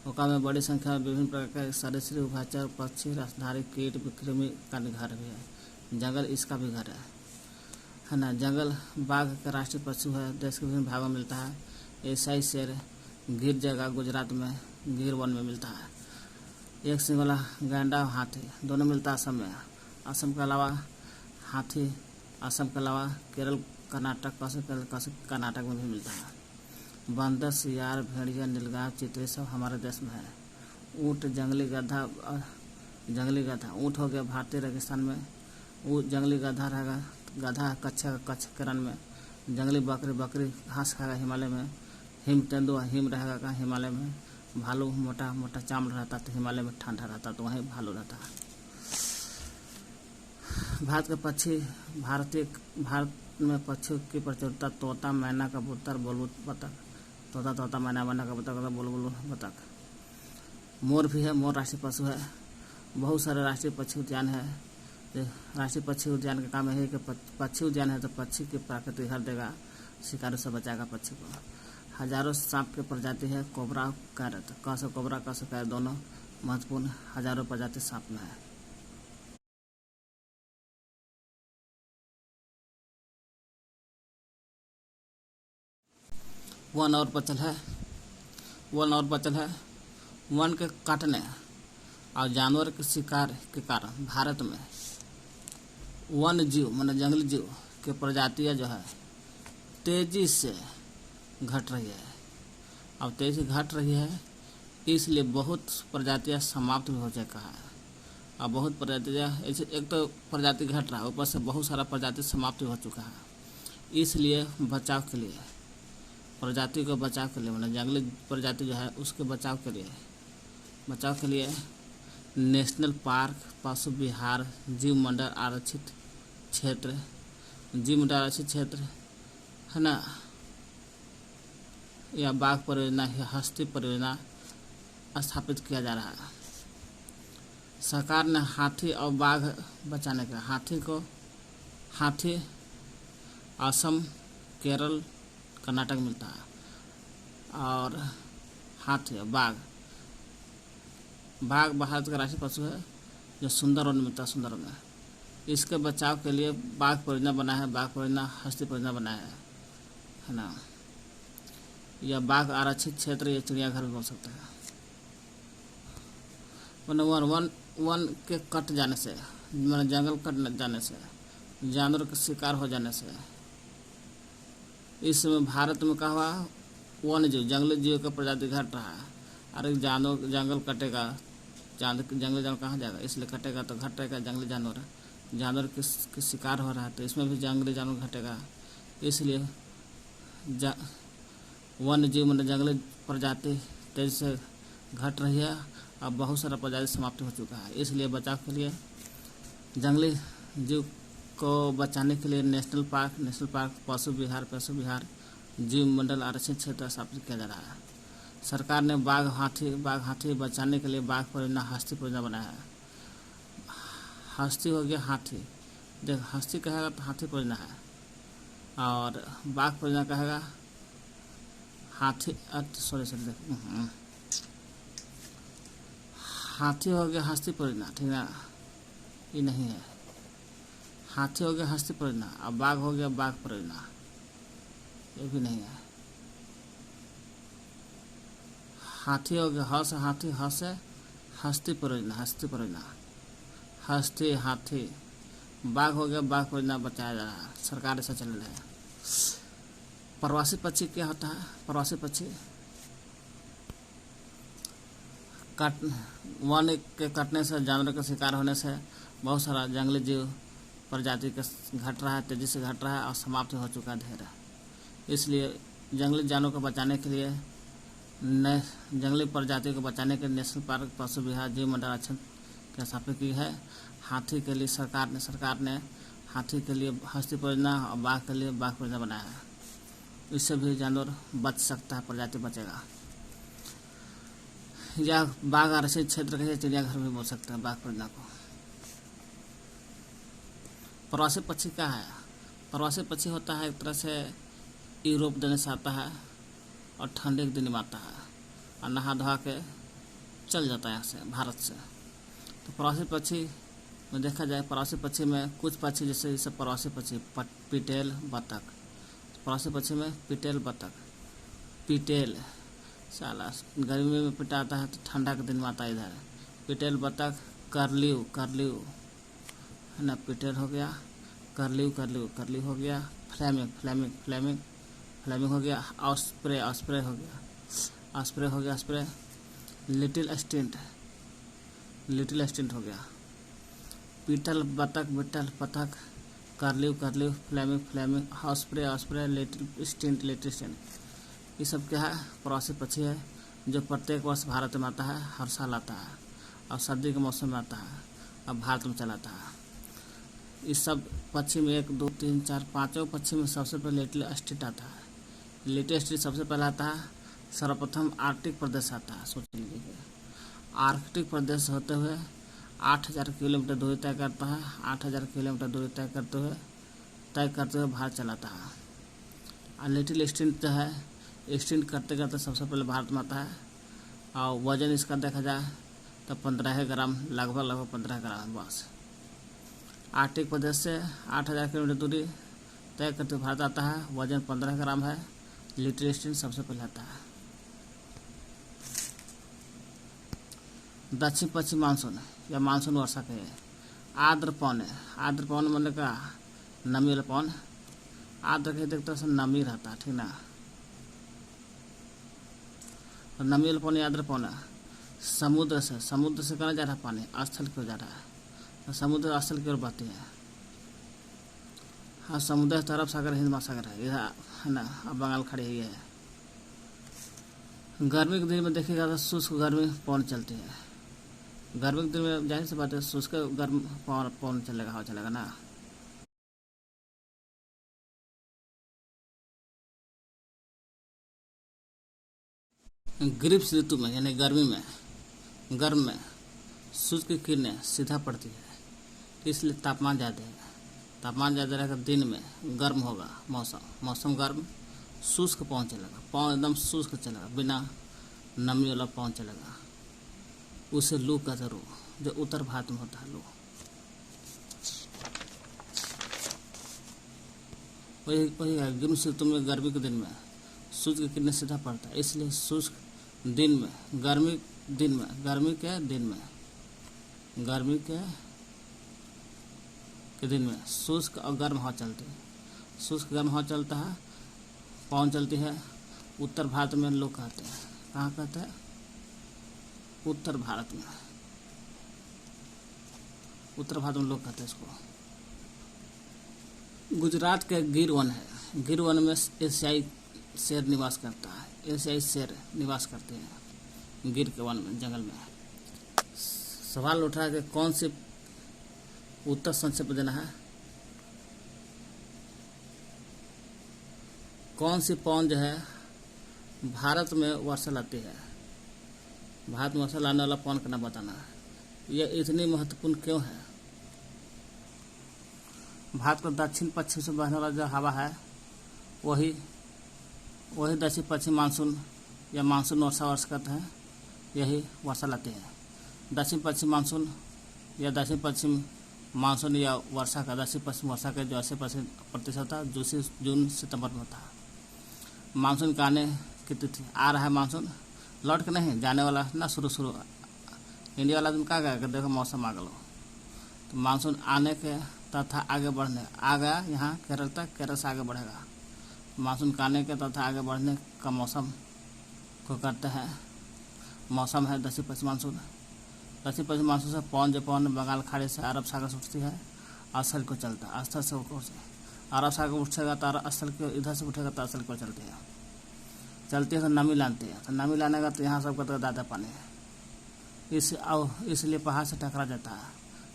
ओका में बड़ी संख्या में विभिन्न प्रकार के सरीसृप, उभयचर पक्षी, रसधारी कीट, कृमि का घर भी है। जंगल इसका भी घर है ना। जंगल बाघ का राष्ट्रीय पशु है। देश के विभिन्न भागों में मिलता है। एशियाई शेर गिर जगह गुजरात में गिर वन में मिलता है। एक सिंग वाला गैंडा हाथी दोनों मिलता है असम में। असम के अलावा हाथी असम के अलावा केरल, कर्नाटक, कर्नाटक में भी मिलता है। बंदर, सियार, भेड़िया, नीलगाय, चितरी सब हमारे देश में है। ऊँट, जंगली गधा ऊँट हो गया भारतीय रेगिस्तान में। जंगली गधा रहेगा, गधा कच्छ के रण में। जंगली बकरी घास खाएगा हिमालय में। हिम तेंदुआ हिम रहेगा हिमालय में। भालू मोटा मोटा चामड़ा रहता तो हिमालय में ठंडा रहता तो वहीं भालू रहता है। भारत में पक्षियों की प्रचुरता तोता, मैना, कबूतर, बुलबुल, बतख। तोता मैना कबूतर, बुलबुल, बतख। मोर भी है। मोर राष्ट्रीय पशु है। बहुत सारे राष्ट्रीय पक्षी उद्यान है। राष्ट्रीय पक्षी उद्यान का काम है कि पक्षी उद्यान है तो पक्षी के प्राकृतिक घर देगा, शिकारी से बचाएगा पक्षी को। हजारों सांप की प्रजाति है। कोबरा, कैरट, कोबरा, कैरट दोनों महत्वपूर्ण हजारों प्रजाति सांप में है। वन और बचल है। वन के काटने और जानवर के शिकार के कारण भारत में वन जीव मतलब जंगली जीव के प्रजातियां जो है तेजी से घट रही है। अब तेजी घट रही है इसलिए बहुत प्रजातियां समाप्त भी हो चुका है। अब बहुत प्रजातियां एक तो प्रजाति घट रहा है, ऊपर से बहुत सारा प्रजाति समाप्त हो चुका है। इसलिए बचाव के लिए प्रजाति को बचाव के लिए मतलब जंगली प्रजाति जो है उसके बचाव के लिए नेशनल पार्क, पशु विहार, जीव मंडल आरक्षित क्षेत्र है ना, या बाघ परियोजना या हस्ती परियोजना स्थापित किया जा रहा है। सरकार ने हाथी और बाघ बचाने के हाथी असम, केरल, कर्नाटक मिलता है। और हाथी और बाघ भारत का राष्ट्रीय पशु है जो सुंदरवन में मिलता है। सुंदरवन में इसके बचाव के लिए बाघ परियोजना बना है। बाघ परियोजना हस्ती परियोजना बनाया है ना। यह बाघ आरक्षित क्षेत्र या चिड़ियाघर भी बोल सकते हैं। वन के कट जाने से जंगल कट जाने से, जानवर के शिकार हो जाने से इस समय भारत में क्या हुआ, वन जीव जंगली जीव का प्रजाति घट रहा है। अरे जंगल कटेगा, जंगली जानवर कहाँ जाएगा, इसलिए कटेगा तो घटेगा जंगली जानवर के शिकार हो रहा है तो इसमें भी जंगली जानवर घटेगा। इसलिए वन जीव मतलब जंगली प्रजाति तेजी से घट रही है। अब बहुत सारा प्रजाति समाप्त हो चुका है। इसलिए बचाव के लिए जंगली जीव को बचाने के लिए नेशनल पार्क, पशु विहार, जीव मंडल आरक्षित क्षेत्र स्थापित किया जा रहा है। सरकार ने बाघ हाथी बचाने के लिए बाघ परियोजना हस्ती परियोजना बनाया है। हस्ती हो गया हाथी, देख हस्ती कहेगा तो हाथी परियोजना है, और बाघ परियोजना कहेगा हाथी हाथी हो गया हस्ती परियोजना, ठीक है, ये नहीं है। हाथी हो गया हस्ती परियोजना, अब बाघ हो गया बाघ परियोजना, ये भी नहीं है। हाथी हो गया हाथी हस्ती परियोजना, हाथी। बाघ हो गया बाघ परियोजना बचाया जा रहा है, सरकार ऐसा चल रहा है। प्रवासी पक्षी क्या होता है? प्रवासी पक्षी वन के कटने से, जानवर के शिकार होने से बहुत सारा जंगली जीव प्रजाति का घट रहा है, तेजी से घट रहा है और समाप्त हो चुका है ढेर। इसलिए जंगली जानवरों को बचाने के लिए जंगली प्रजाति को बचाने के लिए नेशनल पार्क, पशु विहार, जीव मंडल आरक्षण की स्थापना की है। हाथी के लिए सरकार ने हाथी के लिए हस्ती परियोजना और बाघ के लिए बाघ परियोजना बनाया है। इससे भी जानवर बच सकता है, प्रजाति बचेगा। या बाघ आरक्षित क्षेत्र के चिड़ियाघर भी बोल सकते हैं बाघ परियोजना को। प्रवासी पक्षी क्या है? प्रवासी पक्षी होता है एक तरह से यूरोप देने से आता है और ठंडे के दिन में आता है और नहा धोआ के चल जाता है यहाँ से भारत से। तो प्रवासी पक्षी में देखा जाए, प्रवासी पक्षी में कुछ पक्षी जैसे सब प्रवासी पक्षी पिटेल बतख, प्रवासी पक्षी में पिटेल बतख, पिटेल साला गर्मी में पिटाता है तो ठंडा के दिन में आता है इधर, पिटेल बतख, करलिव करलिव है ना, पिटेल हो गया, करलिव करलिव करलिव हो गया, फ्लैमिंग फ्लैमिंग फ्लैमिंग फ्लैमिंग हो गया, ऑस्प्रे ऑस्प्रे हो गया, ऑस्प्रे हो गया ऑस्प्रे, लिटिल स्टिंट हो गया, पीटल बतख बिटल बतख, curlew curlew, flamingo flamingo, osprey osprey, little stint, ये सब क्या है, प्रवासी पक्षी है जो प्रत्येक वर्ष भारत में आता है, हर साल आता है और सर्दी के मौसम में आता है और भारत में चला आता है। इस सब पक्षी में 1 2 3 4 5 पक्षी में सबसे पहले लिटिल स्टिंट आता है। लिटिल स्टिंट सबसे पहले आता है, सर्वप्रथम आर्कटिक प्रदेश आता है। सोच लीजिए, आर्कटिक प्रदेश होते हुए 8000 किलोमीटर दूरी तय करता है, 8000 किलोमीटर दूरी तय करते हुए भारत चलाता है। और लिटिल स्टिंट जो है, स्टिंट करते करते सबसे पहले भारत में आता है और वजन इसका देखा जाए तो 15 ग्राम, लगभग 15 ग्राम बस। आर्कटिक प्रदेश से 8000 किलोमीटर दूरी तय करते हुए भारत आता है, वजन 15 ग्राम है। लिटिल स्टिंट सबसे पहले आता है। दक्षिण पश्चिम मानसून या मानसून वर्षा के आर्द्र पौन है। आर्द्र पौन मतलब का नमी वाला पौन, आर्द्र के देखते हैं नमी रहता है, ठीक ना। और नमी वाला पौन आर्द्र पौन है। समुद्र से कहाँ जा रहा है पानी, स्थल की ओर जा रहा है, तो समुद्र स्थल की ओर बहती है। हाँ, समुद्र तो अरब सागर हिंद महासागर है, इधर है ना, अब बंगाल खड़ी हुई है। गर्मी के दिन में देखिएगा तो शुष्क गर्मी पौन चलती है। गर्मी के दिन में जाहिर सी बात है शुष्क गर्म पौन चलेगा, हवा चलेगा ना। ग्रीष्म ऋतु में यानी गर्म में सूर्य की किरणें सीधा पड़ती है, इसलिए तापमान ज़्यादा है। तापमान ज़्यादा रहेगा, दिन में गर्म होगा मौसम गर्म, शुष्क पवन चलेगा, पवन एकदम शुष्क चलेगा, बिना नमी वाला पवन चलेगा। उसे लू कहते हैं, जो उत्तर भारत में होता है लू। वही है, ग्रीष्म ऋतु में गर्मी के दिन में सूर्य की किरणें सीधा पड़ता है, इसलिए शुष्क दिन में, गर्मी के दिन में शुष्क और गर्म हवा चलती है। शुष्क गर्म हवा चलता है, पवन चलती है। उत्तर भारत में लोग कहते हैं, कहाँ कहते हैं, उत्तर भारत में लोग कहते हैं इसको। गुजरात के गिर वन है, गिर वन में एशियाई शेर निवास करता है, एशियाई शेर निवास करते हैं गिर के वन में, जंगल में। सवाल उठ रहा है कि कौन सी उत्तर संक्षेप देना है, कौन सी पवन जो है भारत में वर्षा लाती है, भारत में वर्षा लाने वाला पवन का नाम बताना है। यह इतनी महत्वपूर्ण क्यों है? भारत को दक्षिण पश्चिम से बहने वाला जो हवा है वही दक्षिण पश्चिम मानसून या मानसून वर्षा कहते हैं, यही वर्षा लाती है। दक्षिण पश्चिम मानसून या दक्षिण पश्चिम मानसून या वर्षा का, दक्षिण पश्चिम वर्षा का जो 80% होता है, जून सितंबर में होता है। मानसून का आने की तिथि, आ रहा है मानसून, लौट के नहीं जाने वाला ना, शुरू इंडिया वाला दिन कहा गया, देखो मौसम आ गलो। तो मानसून आने के तथा आगे बढ़ने, आ गया यहाँ केरल तक, केरल से आगे बढ़ेगा। मानसून का आने के तथा आगे बढ़ने का मौसम को करते हैं, मौसम है दक्षिण पश्चिम मानसून। दक्षिण पश्चिम मानसून से पवन बंगाल खाड़ी से अरब सागर से उठती है, स्थल को चलता है, स्थल से अरब सागर उठेगा तो स्थल के, इधर से उठेगा तो स्थल को चलती है तो नमी लाती है। तो नमी लाने का तो यहाँ सबका तो ज़्यादा पानी है, इसलिए पहाड़ से टकरा जाता है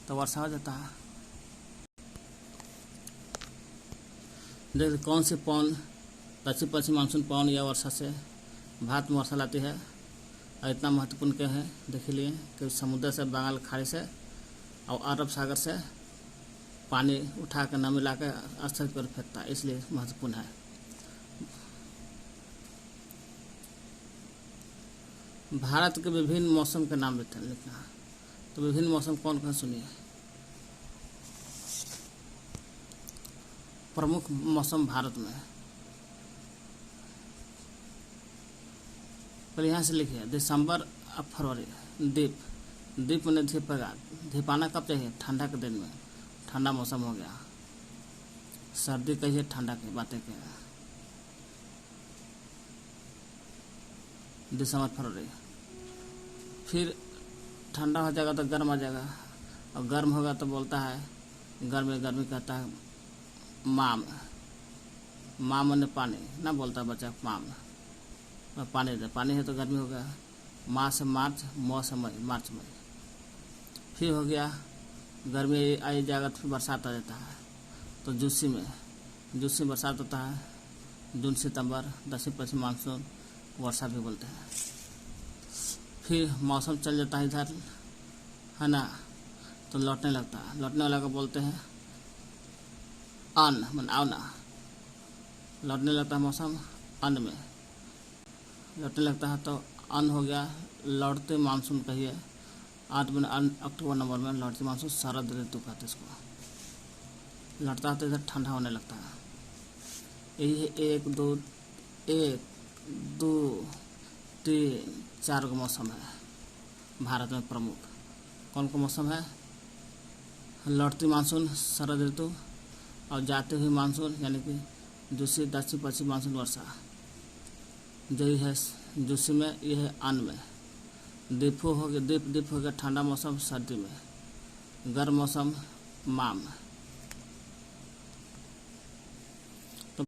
तो वर्षा हो जाता है। देखिए कौन सी पवन दक्षिण पश्चिम मानसून पवन या वर्षा से भारत में वर्षा लाती है और इतना महत्वपूर्ण क्यों है, देख लिए कि समुद्र से, बंगाल खाड़ी से और अरब सागर से पानी उठा कर नमी ला कर स्थल पर फेंकता है, इसलिए महत्वपूर्ण है। भारत के विभिन्न मौसम के नाम लिखना है। तो विभिन्न मौसम कौन कौन सुनिए। प्रमुख मौसम भारत में, पहले यहाँ से लिखिए दिसंबर अब फरवरी। दीप, दीप में दीपेगा, दीपाना कब चाहिए? ठंडा के दिन में, ठंडा मौसम हो गया। सर्दी कहिए, ठंडा की बातें कहिए। दिसंबर फरवरी, फिर ठंडा हो जाएगा तो गर्म आ जाएगा, और गर्म होगा तो बोलता है गर्मी कहता है माम। माम ने पानी ना बोलता बच्चा, माम पानी दे, पानी है तो गर्मी हो गया। माँ से मार्च, मौ से मई, मार्च मई। फिर हो गया गर्मी आई जाएगा तो फिर बरसात आ जाता है। तो जूसी में बरसात होता है। जून सितंबर, दक्षिण पश्चिम मानसून, वर्षा भी बोलते हैं। फिर मौसम चल जाता है इधर, है ना, तो लौटने लगता है। लौटने वाला को बोलते हैं अन, मन आवना। लौटने लगता है मौसम अन में, लौटने लगता है तो अन हो गया। लौटते मानसून कहिए, 8 में अक्टूबर नवंबर में लौटते मानसून शरद ऋतु कहते इसको। लौटता है तो इधर ठंडा होने लगता है। यही है 1 2 3 4 का मौसम है भारत में प्रमुख। कौन कौन मौसम है? लौटती मानसून शरद ऋतु, और जाते हुए मानसून यानी कि दूसरी दक्षिण पश्चिम मानसून वर्षा। यही है जूसी में, यह है अन में। दीप हो गया ठंडा मौसम सर्दी में, गर्म मौसम माम। तो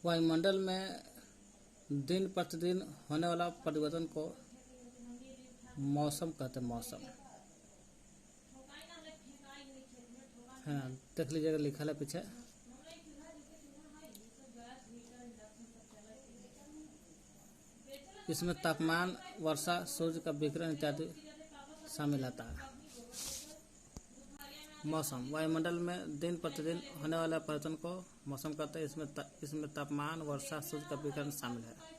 वायुमंडल में दिन प्रतिदिन होने वाला परिवर्तन को मौसम कहते हैं। मौसम है ना, देख लीजिएगा लिखा है पीछे। इसमें तापमान, वर्षा, सूर्य का विकिरण इत्यादि शामिल होता है। मौसम वायुमंडल में दिन प्रतिदिन होने वाला परिवर्तन को मौसम कहते हैं। इसमें तापमान, वर्षा, सूर्य का विकिरण शामिल है।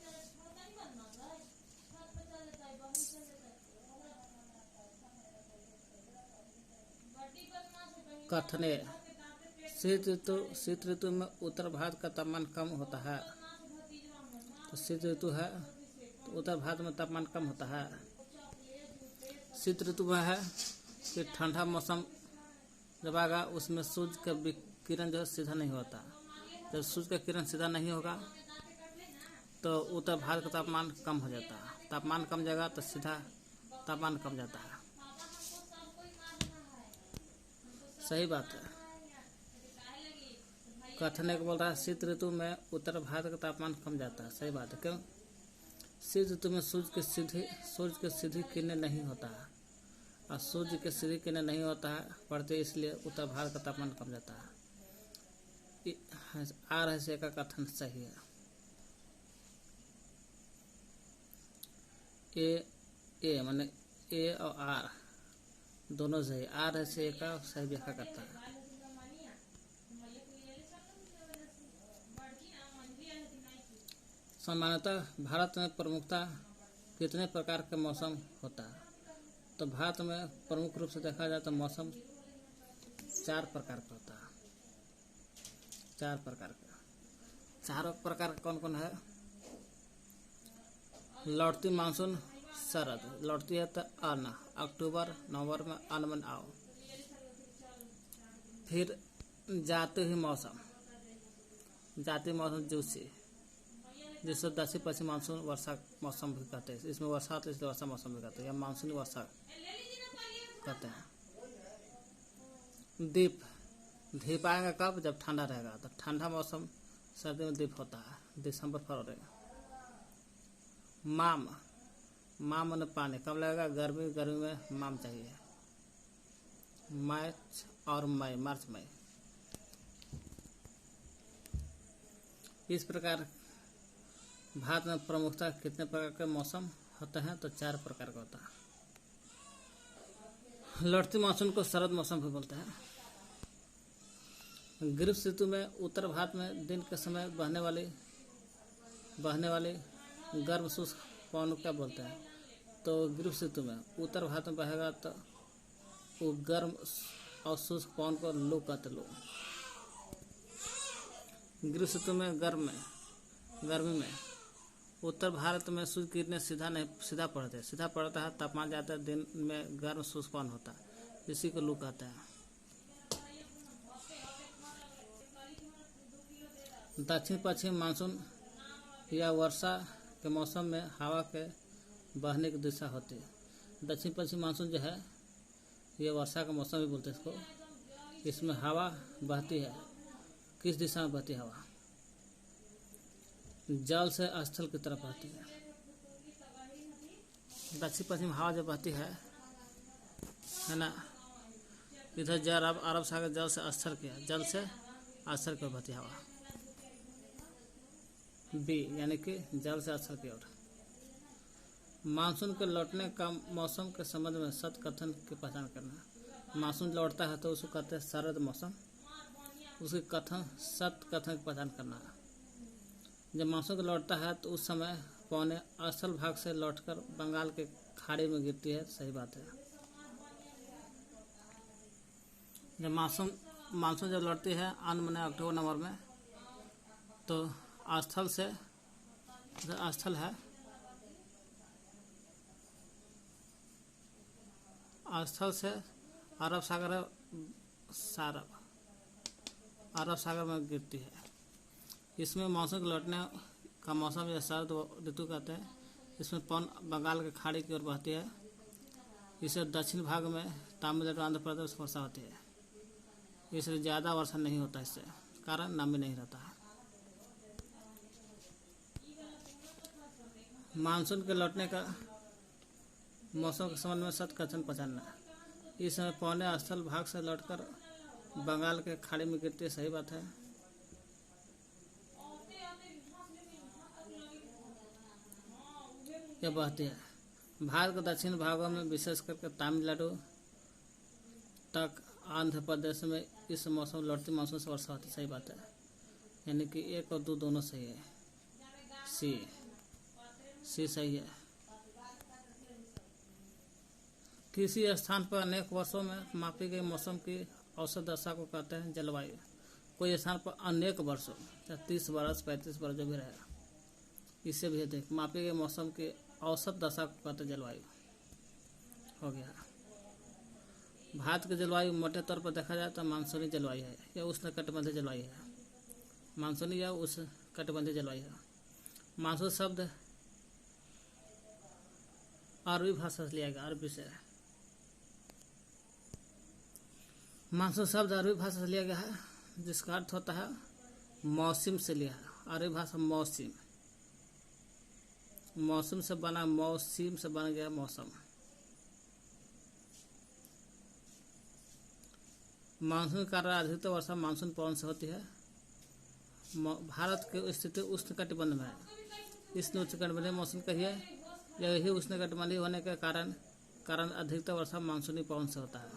कथने, शीत ऋतु में उत्तर भारत का तापमान कम होता है। तो शीत ऋतु है तो उत्तर भारत में तापमान कम होता है। शीत ऋतु में है कि ठंडा मौसम जब आएगा, उसमें सूर्य का किरण जो है सीधा नहीं होता। जब सूर्य का किरण सीधा नहीं होगा तो उत्तर भारत का तापमान कम हो जाता है। तापमान कम जाएगा तो सीधा तापमान कम जाता है। सही बात है। कथने को बोल रहा है शीत ऋतु में उत्तर भारत का तापमान कम जाता है। सही बात है। क्यों? शीत ऋतु में सूर्य के सीधी किरणें नहीं होता है, और सूर्य के सीधी किरणें नहीं होता है पड़ते, इसलिए उत्तर भारत का तापमान कम जाता है। आर है का कथन सही है। ए माने ए और आर दोनों सही। आर है का सही व्याख्या करता है। सामान्यतः भारत में प्रमुखता कितने प्रकार के मौसम होता है? तो भारत में प्रमुख रूप से देखा जाए तो मौसम 4 प्रकार का होता है। 4 प्रकार का। चारों प्रकार कौन कौन है? लौटती मानसून शरद, लौटती है तो अन, अक्टूबर नवंबर में अन मन आओ। फिर जाते हुए मौसम, जाती मौसम जूसी, जिससे दक्षिण पश्चिम मानसून वर्षा मौसम भी कहते हैं। इसमें वर्षा तो इसलिए वर्षा मौसम भी कहते हैं, या मानसूनी वर्षा कहते हैं। दीप आएगा कब? जब ठंडा रहेगा। तो ठंडा मौसम सर्दी में दीप होता है, दिसंबर फरवरी। माम ने पानी कब लगेगा? गर्मी में माम चाहिए। मार्च और मई, मार्च मई। इस प्रकार भारत में प्रमुखता कितने प्रकार के मौसम होते हैं? तो 4 प्रकार का होता है। लौटती मानसून को शरद मौसम भी बोलते हैं। ग्रीष्म ऋतु में उत्तर भारत में दिन के समय बहने वाले गर्म शुष्क पवन को क्या बोलते हैं? तो ग्रीष्म ऋतु में उत्तर भारत में बहेगा तो वो गर्म और शुष्क पवन को लू कहते लो। ग्रीष्म ऋतु में गर्मी में उत्तर भारत में सूर्य किरणें सीधा पड़ता है, तापमान ज़्यादा है, दिन में गर्म शुष्क पवन होता है, इसी को लू कहते हैं। दक्षिण पश्चिम मानसून या वर्षा के मौसम में हवा के बहने की दिशा होती है। दक्षिण पश्चिम मानसून जो है ये वर्षा का मौसम भी बोलते हैं इसको। इसमें हवा बहती है, किस दिशा में बहती है हवा? जल से स्थल की तरफ बहती है। दक्षिण पश्चिम हवा जब बहती है ना, इधर अरब सागर जल से स्थल की ओर बहती है हवा। बी यानी कि जल से स्थल की ओर। मानसून के लौटने का मौसम के संबंध में सत कथन की पहचान करना। मानसून लौटता है तो उसको कहते हैं शरद मौसम, उसके सत कथन की पहचान करना। जब मानसून लौटता है तो उस समय पौने स्थल भाग से लौटकर बंगाल के खाड़ी में गिरती है, सही बात है। जब मानसून जब लौटती है अंत में अक्टूबर नवंबर में, तो स्थल से अरब सागर में गिरती है। इसमें मानसून के लौटने का मौसम या शरद ऋतु कहते हैं। इसमें पवन बंगाल के खाड़ी की ओर बहती है। इसे दक्षिण भाग में तमिलनाडु आंध्र प्रदेश वर्षा होती है। इसलिए ज़्यादा वर्षा नहीं होता, इससे कारण नमी नहीं रहता है। मानसून के लौटने का मौसम के संबंध में सत कथन पहचानना। इस समय पौने स्थल भाग से लौटकर बंगाल के खाड़ी में गिरती है, सही बात है। यह बहती है। भारत के दक्षिण भागों में विशेष करके तमिलनाडु तक आंध्र प्रदेश में इस मौसम लौटती मानसून से वर्षा होती, सही बात है। यानी कि 1 और 2 दोनों सही है। सी सही है। किसी स्थान पर अनेक वर्षों में मापी गई मौसम की औसत दशा को कहते हैं जलवायु। कोई स्थान पर अनेक वर्षों, 30 वर्ष 35 वर्ष जो भी रहेगा, इससे भी देख मापी गई मौसम की औसत दशा को कहते हैं जलवायु। हो गया। भारत की जलवायु मोटे तौर पर देखा जाए तो मानसूनी जलवायु है या उष्णकटिबंधीय जलवायु है। मानसूनी या उष्णकटिबंधीय जलवायु है। मानसून शब्द अरबी भाषा से लिया गया, अरबी से। मानसून शब्द अरबी भाषा से लिया गया है, जिसका अर्थ होता है मौसम से लिया है। अरबी भाषा मौसम से बना, मौसम से बन गया मौसम। मानसून का कारण अधिकतर वर्षा मानसून पवन से होती है। भारत की स्थिति उष्णकटिबंध में है, इसलिए उष्णकटिबंधीय मौसम कहिए। यही उष्णकटिबंधीय होने के कारण अधिकतर वर्षा मानसूनी पवन से होता है।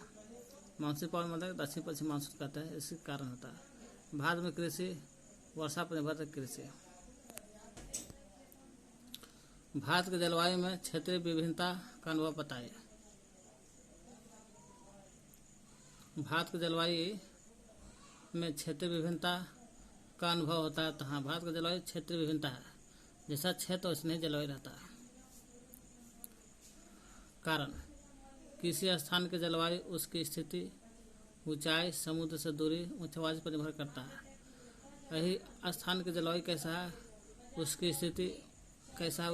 मानसूनी पवन मतलब दक्षिण पश्चिम मानसून कहते हैं, इसी कारण होता है। भारत में कृषि वर्षा पर निर्भर है। कृषि भारत के जलवायु में क्षेत्रीय विभिन्नता का अनुभव बताइए। भारत के जलवायु में क्षेत्रीय विभिन्नता का अनुभव होता है। तो हाँ, भारत का जलवायु क्षेत्रीय विभिन्नता है, जैसा क्षेत्र वैसे नहीं जलवायु रहता है। कारण किसी स्थान के जलवायु उसकी स्थिति, ऊंचाई, समुद्र से दूरी, ऊंचाई पर निर्भर करता है। यही स्थान के जलवायु कैसा है, उसकी स्थिति कैसा है,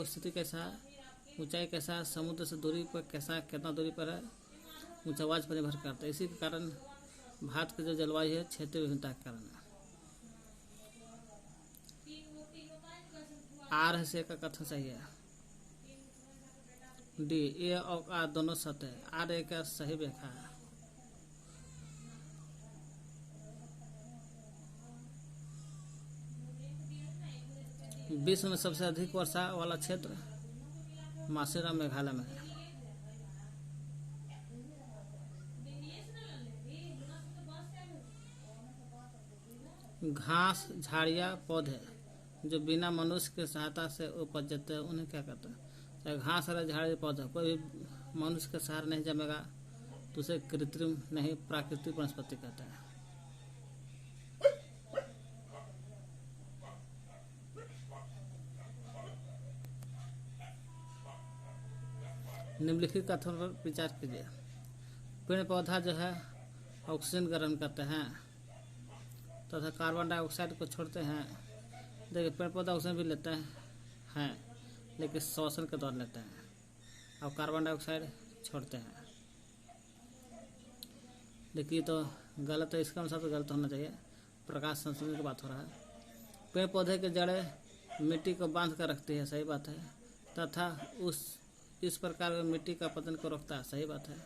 ऊंचाई कैसा है, समुद्र से दूरी पर कैसा है, कितना दूरी पर है, ऊंचाई पर निर्भर करता है। इसी के कारण भारत की जो जलवायु है क्षेत्रीय विभिन्नता के कारण है। आर से का कथन सही है। डी, ए और आर दोनों सत्य है। आर ए का सही व्याख्या है। विश्व में सबसे अधिक वर्षा वाला क्षेत्र मासेराम मेघालय में है। घास, झाड़ियाँ, पौधे जो बिना मनुष्य की सहायता से उपज जाते हैं उन्हें क्या कहते हैं? चाहे घास और झाड़ी पौधा कोई भी मनुष्य के सहारे नहीं जमेगा तो उसे कृत्रिम नहीं प्राकृतिक वनस्पति कहते हैं। निम्नलिखित कथनों पर विचार कीजिए। पेड़ पौधा जो है ऑक्सीजन ग्रहण करते हैं तथा कार्बन डाइऑक्साइड को छोड़ते हैं। देखिए पेड़ पौधा ऑक्सीजन भी लेते हैं लेकिन श्वसन के दौरान लेते हैं और कार्बन डाइऑक्साइड छोड़ते हैं। देखिए तो गलत है, इसका अनुसार तो गलत होना चाहिए। प्रकाश संश्लेषण की बात हो रहा है। पेड़ पौधे की जड़ें मिट्टी को बांध कर रखती है, सही बात है, तथा इस प्रकार मिट्टी का पतन को रोकता है, सही बात है।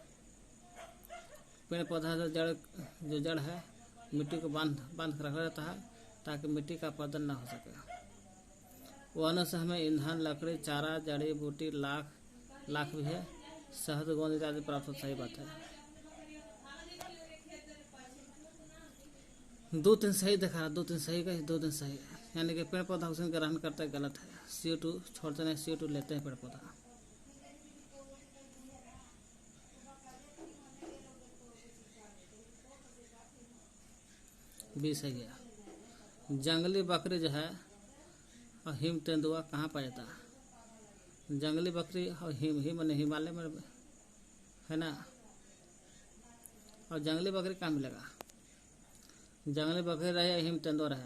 पेड़ पौधा जो जड़ है मिट्टी को बांध कर रखा रहता है ताकि मिट्टी का पतन न हो सके। वनों से हमें ईंधन, लकड़ी, चारा, जड़ी बूटी, लाख भी है, शहद, गोंद इत्यादि प्राप्त होता, सही बात है। 2-3 सही देखा, 2-3 सही का 2-3 सही है, यानी कि पेड़ पौधा ऑक्सीजन ग्रहण करता है, गलत है। CO2 छोड़ते नहीं, CO2 लेते हैं पेड़ पौधा। भी सही है। जंगली बकरी जो है और हिम तेंदुआ कहाँ पाया जाता है? जंगली बकरी और हिम हिमालय में है ना। और जंगली बकरी कहाँ मिलेगा? जंगली बकरी रहे या हिम तेंदुआ रहे,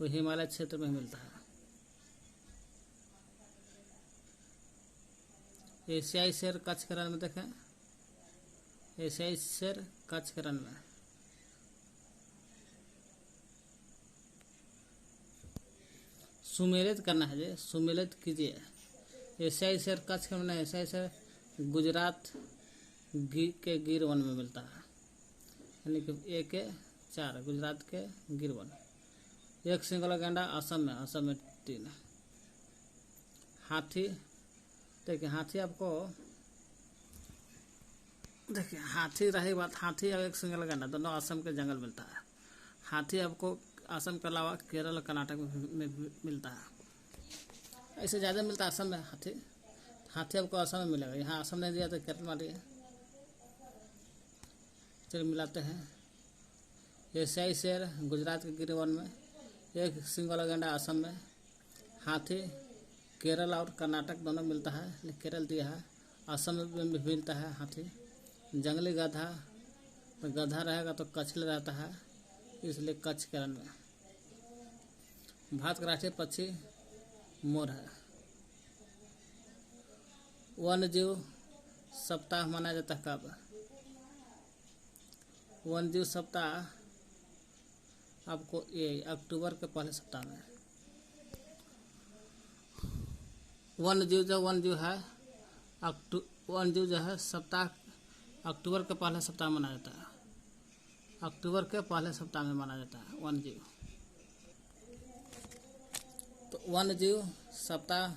वो हिमालय क्षेत्र में मिलता है। एशियाई शेर कच्छ के रण में देखें, एशियाई शेर कच्छ के रण में। सुमेलित करना है जी, सुमेलित कीजिए। एशियाई शेर कच्छ के रण में, एशियाई शेर गुजरात के गिर वन में मिलता है, यानी कि 1 के 4 गुजरात के गिर वन। एक सिंगल गैंडा असम में 3। हाथी, देखिए हाथी आपको, देखिए हाथी रही बात, हाथी और एक सिंगल गैंडा दोनों असम के जंगल मिलता है। हाथी आपको असम के अलावा केरल और कर्नाटक में मिलता है, ऐसे ज़्यादा मिलता है असम में। हाथी आपको असम में मिलेगा, यहाँ असम नहीं दिया तो केरल में दिया। चलिए मिलाते हैं। एशियाई शेर गुजरात के गिर वन में, एक सिंगल गैंडा असम में, हाथी केरल और कर्नाटक दोनों मिलता है, लेकिन केरल दिया है, असम में भी मिलता है हाथी। जंगली गधा, तो गधा रहेगा तो कच्छ ले रहता है, इसलिए कच्छ के रण में। भारत का राष्ट्रीय पक्षी मोर है। वन्य जीव सप्ताह मनाया जाता है कब? वन्य जीव सप्ताह आपको अक्टूबर के पहले सप्ताह में। वन्य जीव जो है सप्ताह अक्टूबर के पहले सप्ताह में मनाया जाता है, अक्टूबर के पहले सप्ताह में माना जाता है वन्य जीव। तो वन्य जीव सप्ताह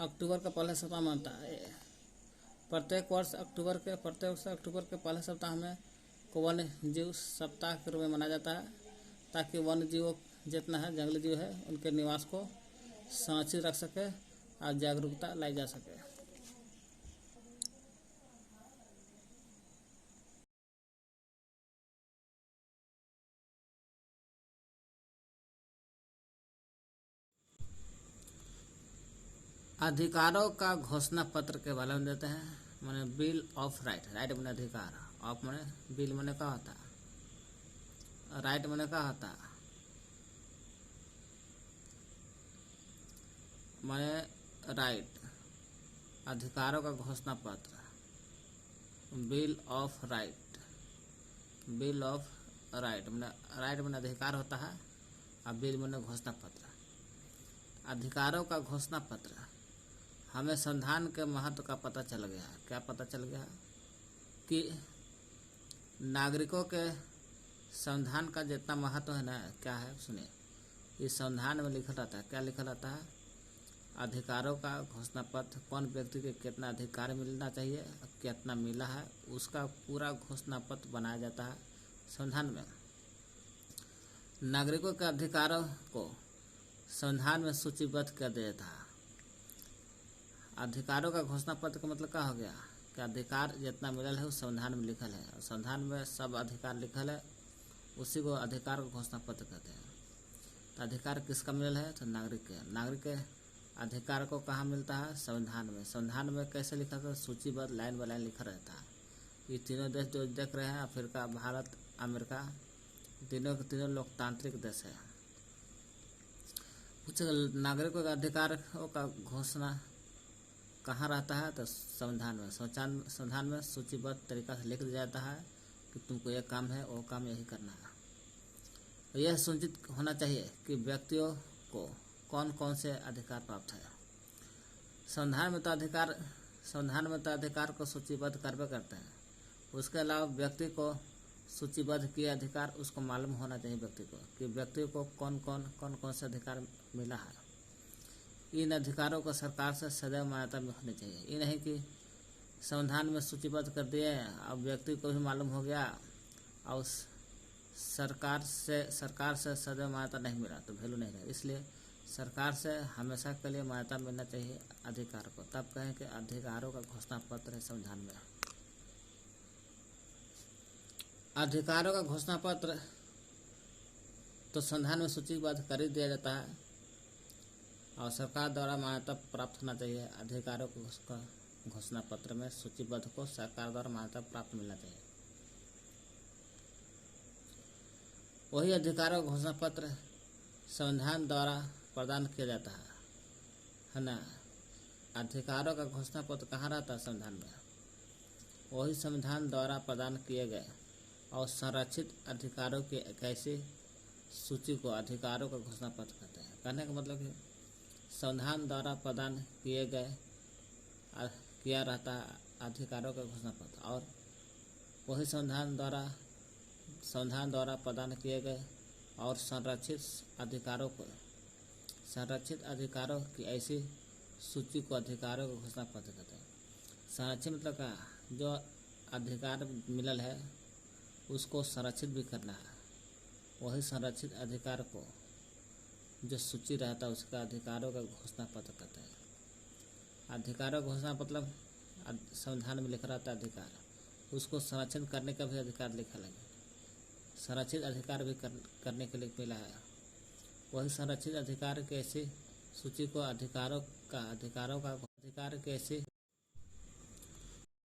अक्टूबर के पहले सप्ताह में मनता है। प्रत्येक वर्ष अक्टूबर के पहले सप्ताह में को वन्य जीव सप्ताह के रूप में मनाया जाता है, ताकि वन्य जीवों जितना है जंगली जीव है उनके निवास को संरक्षित रख सके और जागरूकता लाई जा सके। अधिकारों का घोषणा पत्र के बारे में देते हैं, माने बिल ऑफ राइट। राइट माने अधिकार, ऑफ माने बिल माने का होता, राइट माने का होता, माने राइट। अधिकारों का घोषणा पत्र, bill of right. Bill of right माने अधिकार होता है और बिल माने घोषणा पत्र। अधिकारों का घोषणा पत्र हमें संविधान के महत्व का पता चल गया। क्या पता चल गया? कि नागरिकों के संविधान का जितना महत्व है ना, क्या है सुनिए। इस संविधान में लिखा रहता है, क्या लिखा रहता है? अधिकारों का घोषणा पत्र, कौन व्यक्ति के कितना अधिकार मिलना चाहिए, कितना मिला है, उसका पूरा घोषणा पत्र बनाया जाता है संविधान में। नागरिकों के अधिकारों को संविधान में सूचीबद्ध कर दिया था। अधिकारों का घोषणा पत्र का मतलब क्या हो गया कि अधिकार जितना मिलल है उस संविधान में लिखल है, और संविधान में सब अधिकार लिखल है, उसी को अधिकार का घोषणा पत्र कहते हैं। तो अधिकार किसका मिलल है? तो नागरिक के अधिकार को कहाँ मिलता है? संविधान में। संविधान में कैसे लिखा था? सूचीबद्ध लाइन बाय लाइन लिखा रहता है। ये तीनों देश जो देख रहे हैं, अफ्रीका, भारत, अमेरिका, तीनों के तीनों लोकतांत्रिक देश है। कुछ नागरिकों के अधिकारों का घोषणा कहाँ रहता है? तो संविधान में। संविधान में सूचीबद्ध तरीका से लिख दिया जाता है कि तुमको यह काम है, वो काम यही करना है। तो यह सुनिश्चित होना चाहिए कि व्यक्तियों को कौन कौन से अधिकार प्राप्त है। संविधान में तो अधिकार को सूचीबद्ध करबे करते हैं। उसके अलावा व्यक्ति को सूचीबद्ध किए अधिकार उसको मालूम होना चाहिए व्यक्ति को कि व्यक्ति को कौन कौन से अधिकार मिला है। इन अधिकारों को सरकार से सदैव मान्यता में होनी चाहिए। ये नहीं कि संविधान में सूचीबद्ध कर दिए, अब व्यक्ति को भी मालूम हो गया और सरकार से सदैव मान्यता नहीं मिला तो वैल्यू नहीं रहा। इसलिए सरकार से हमेशा के लिए मान्यता मिलना चाहिए अधिकार को, तब कहें कि अधिकारों का घोषणा पत्र है संविधान में। अधिकारों का घोषणा पत्र तो संविधान में सूचीबद्ध कर ही दिया जाता है और सरकार द्वारा मान्यता प्राप्त होना चाहिए। अधिकारों को घोषणा पत्र में सूचीबद्ध को सरकार द्वारा मान्यता प्राप्त मिलना चाहिए। वही अधिकारों का घोषणा पत्र संविधान द्वारा प्रदान किया जाता है ना। अधिकारों का घोषणा पत्र कहाँ रहता है? संविधान में। वही संविधान द्वारा प्रदान किए गए और संरक्षित अधिकारों की एक ऐसी सूची को अधिकारों का घोषणा पत्र कहते हैं। कहने का मतलब कि संविधान द्वारा प्रदान किया रहता है अधिकारों का घोषणा पत्र, और वही संविधान द्वारा प्रदान किए गए और संरक्षित अधिकारों की ऐसी सूची को अधिकारों का घोषणा पत्र कहते हैं। संरक्षित मतलब क्या? जो अधिकार मिलल है उसको संरक्षित भी करना है। वही संरक्षित अधिकार को जो सूची रहता है उसका अधिकारों का घोषणा पत्र कहते हैं। अधिकारों का घोषणा मतलब संविधान में लिखा रहता है अधिकार, उसको संरक्षित करने का भी अधिकार लिखा लगे। संरक्षित अधिकार भी करने के लिए मिला है। वही संरक्षित अधिकार की ऐसी सूची को अधिकार की ऐसी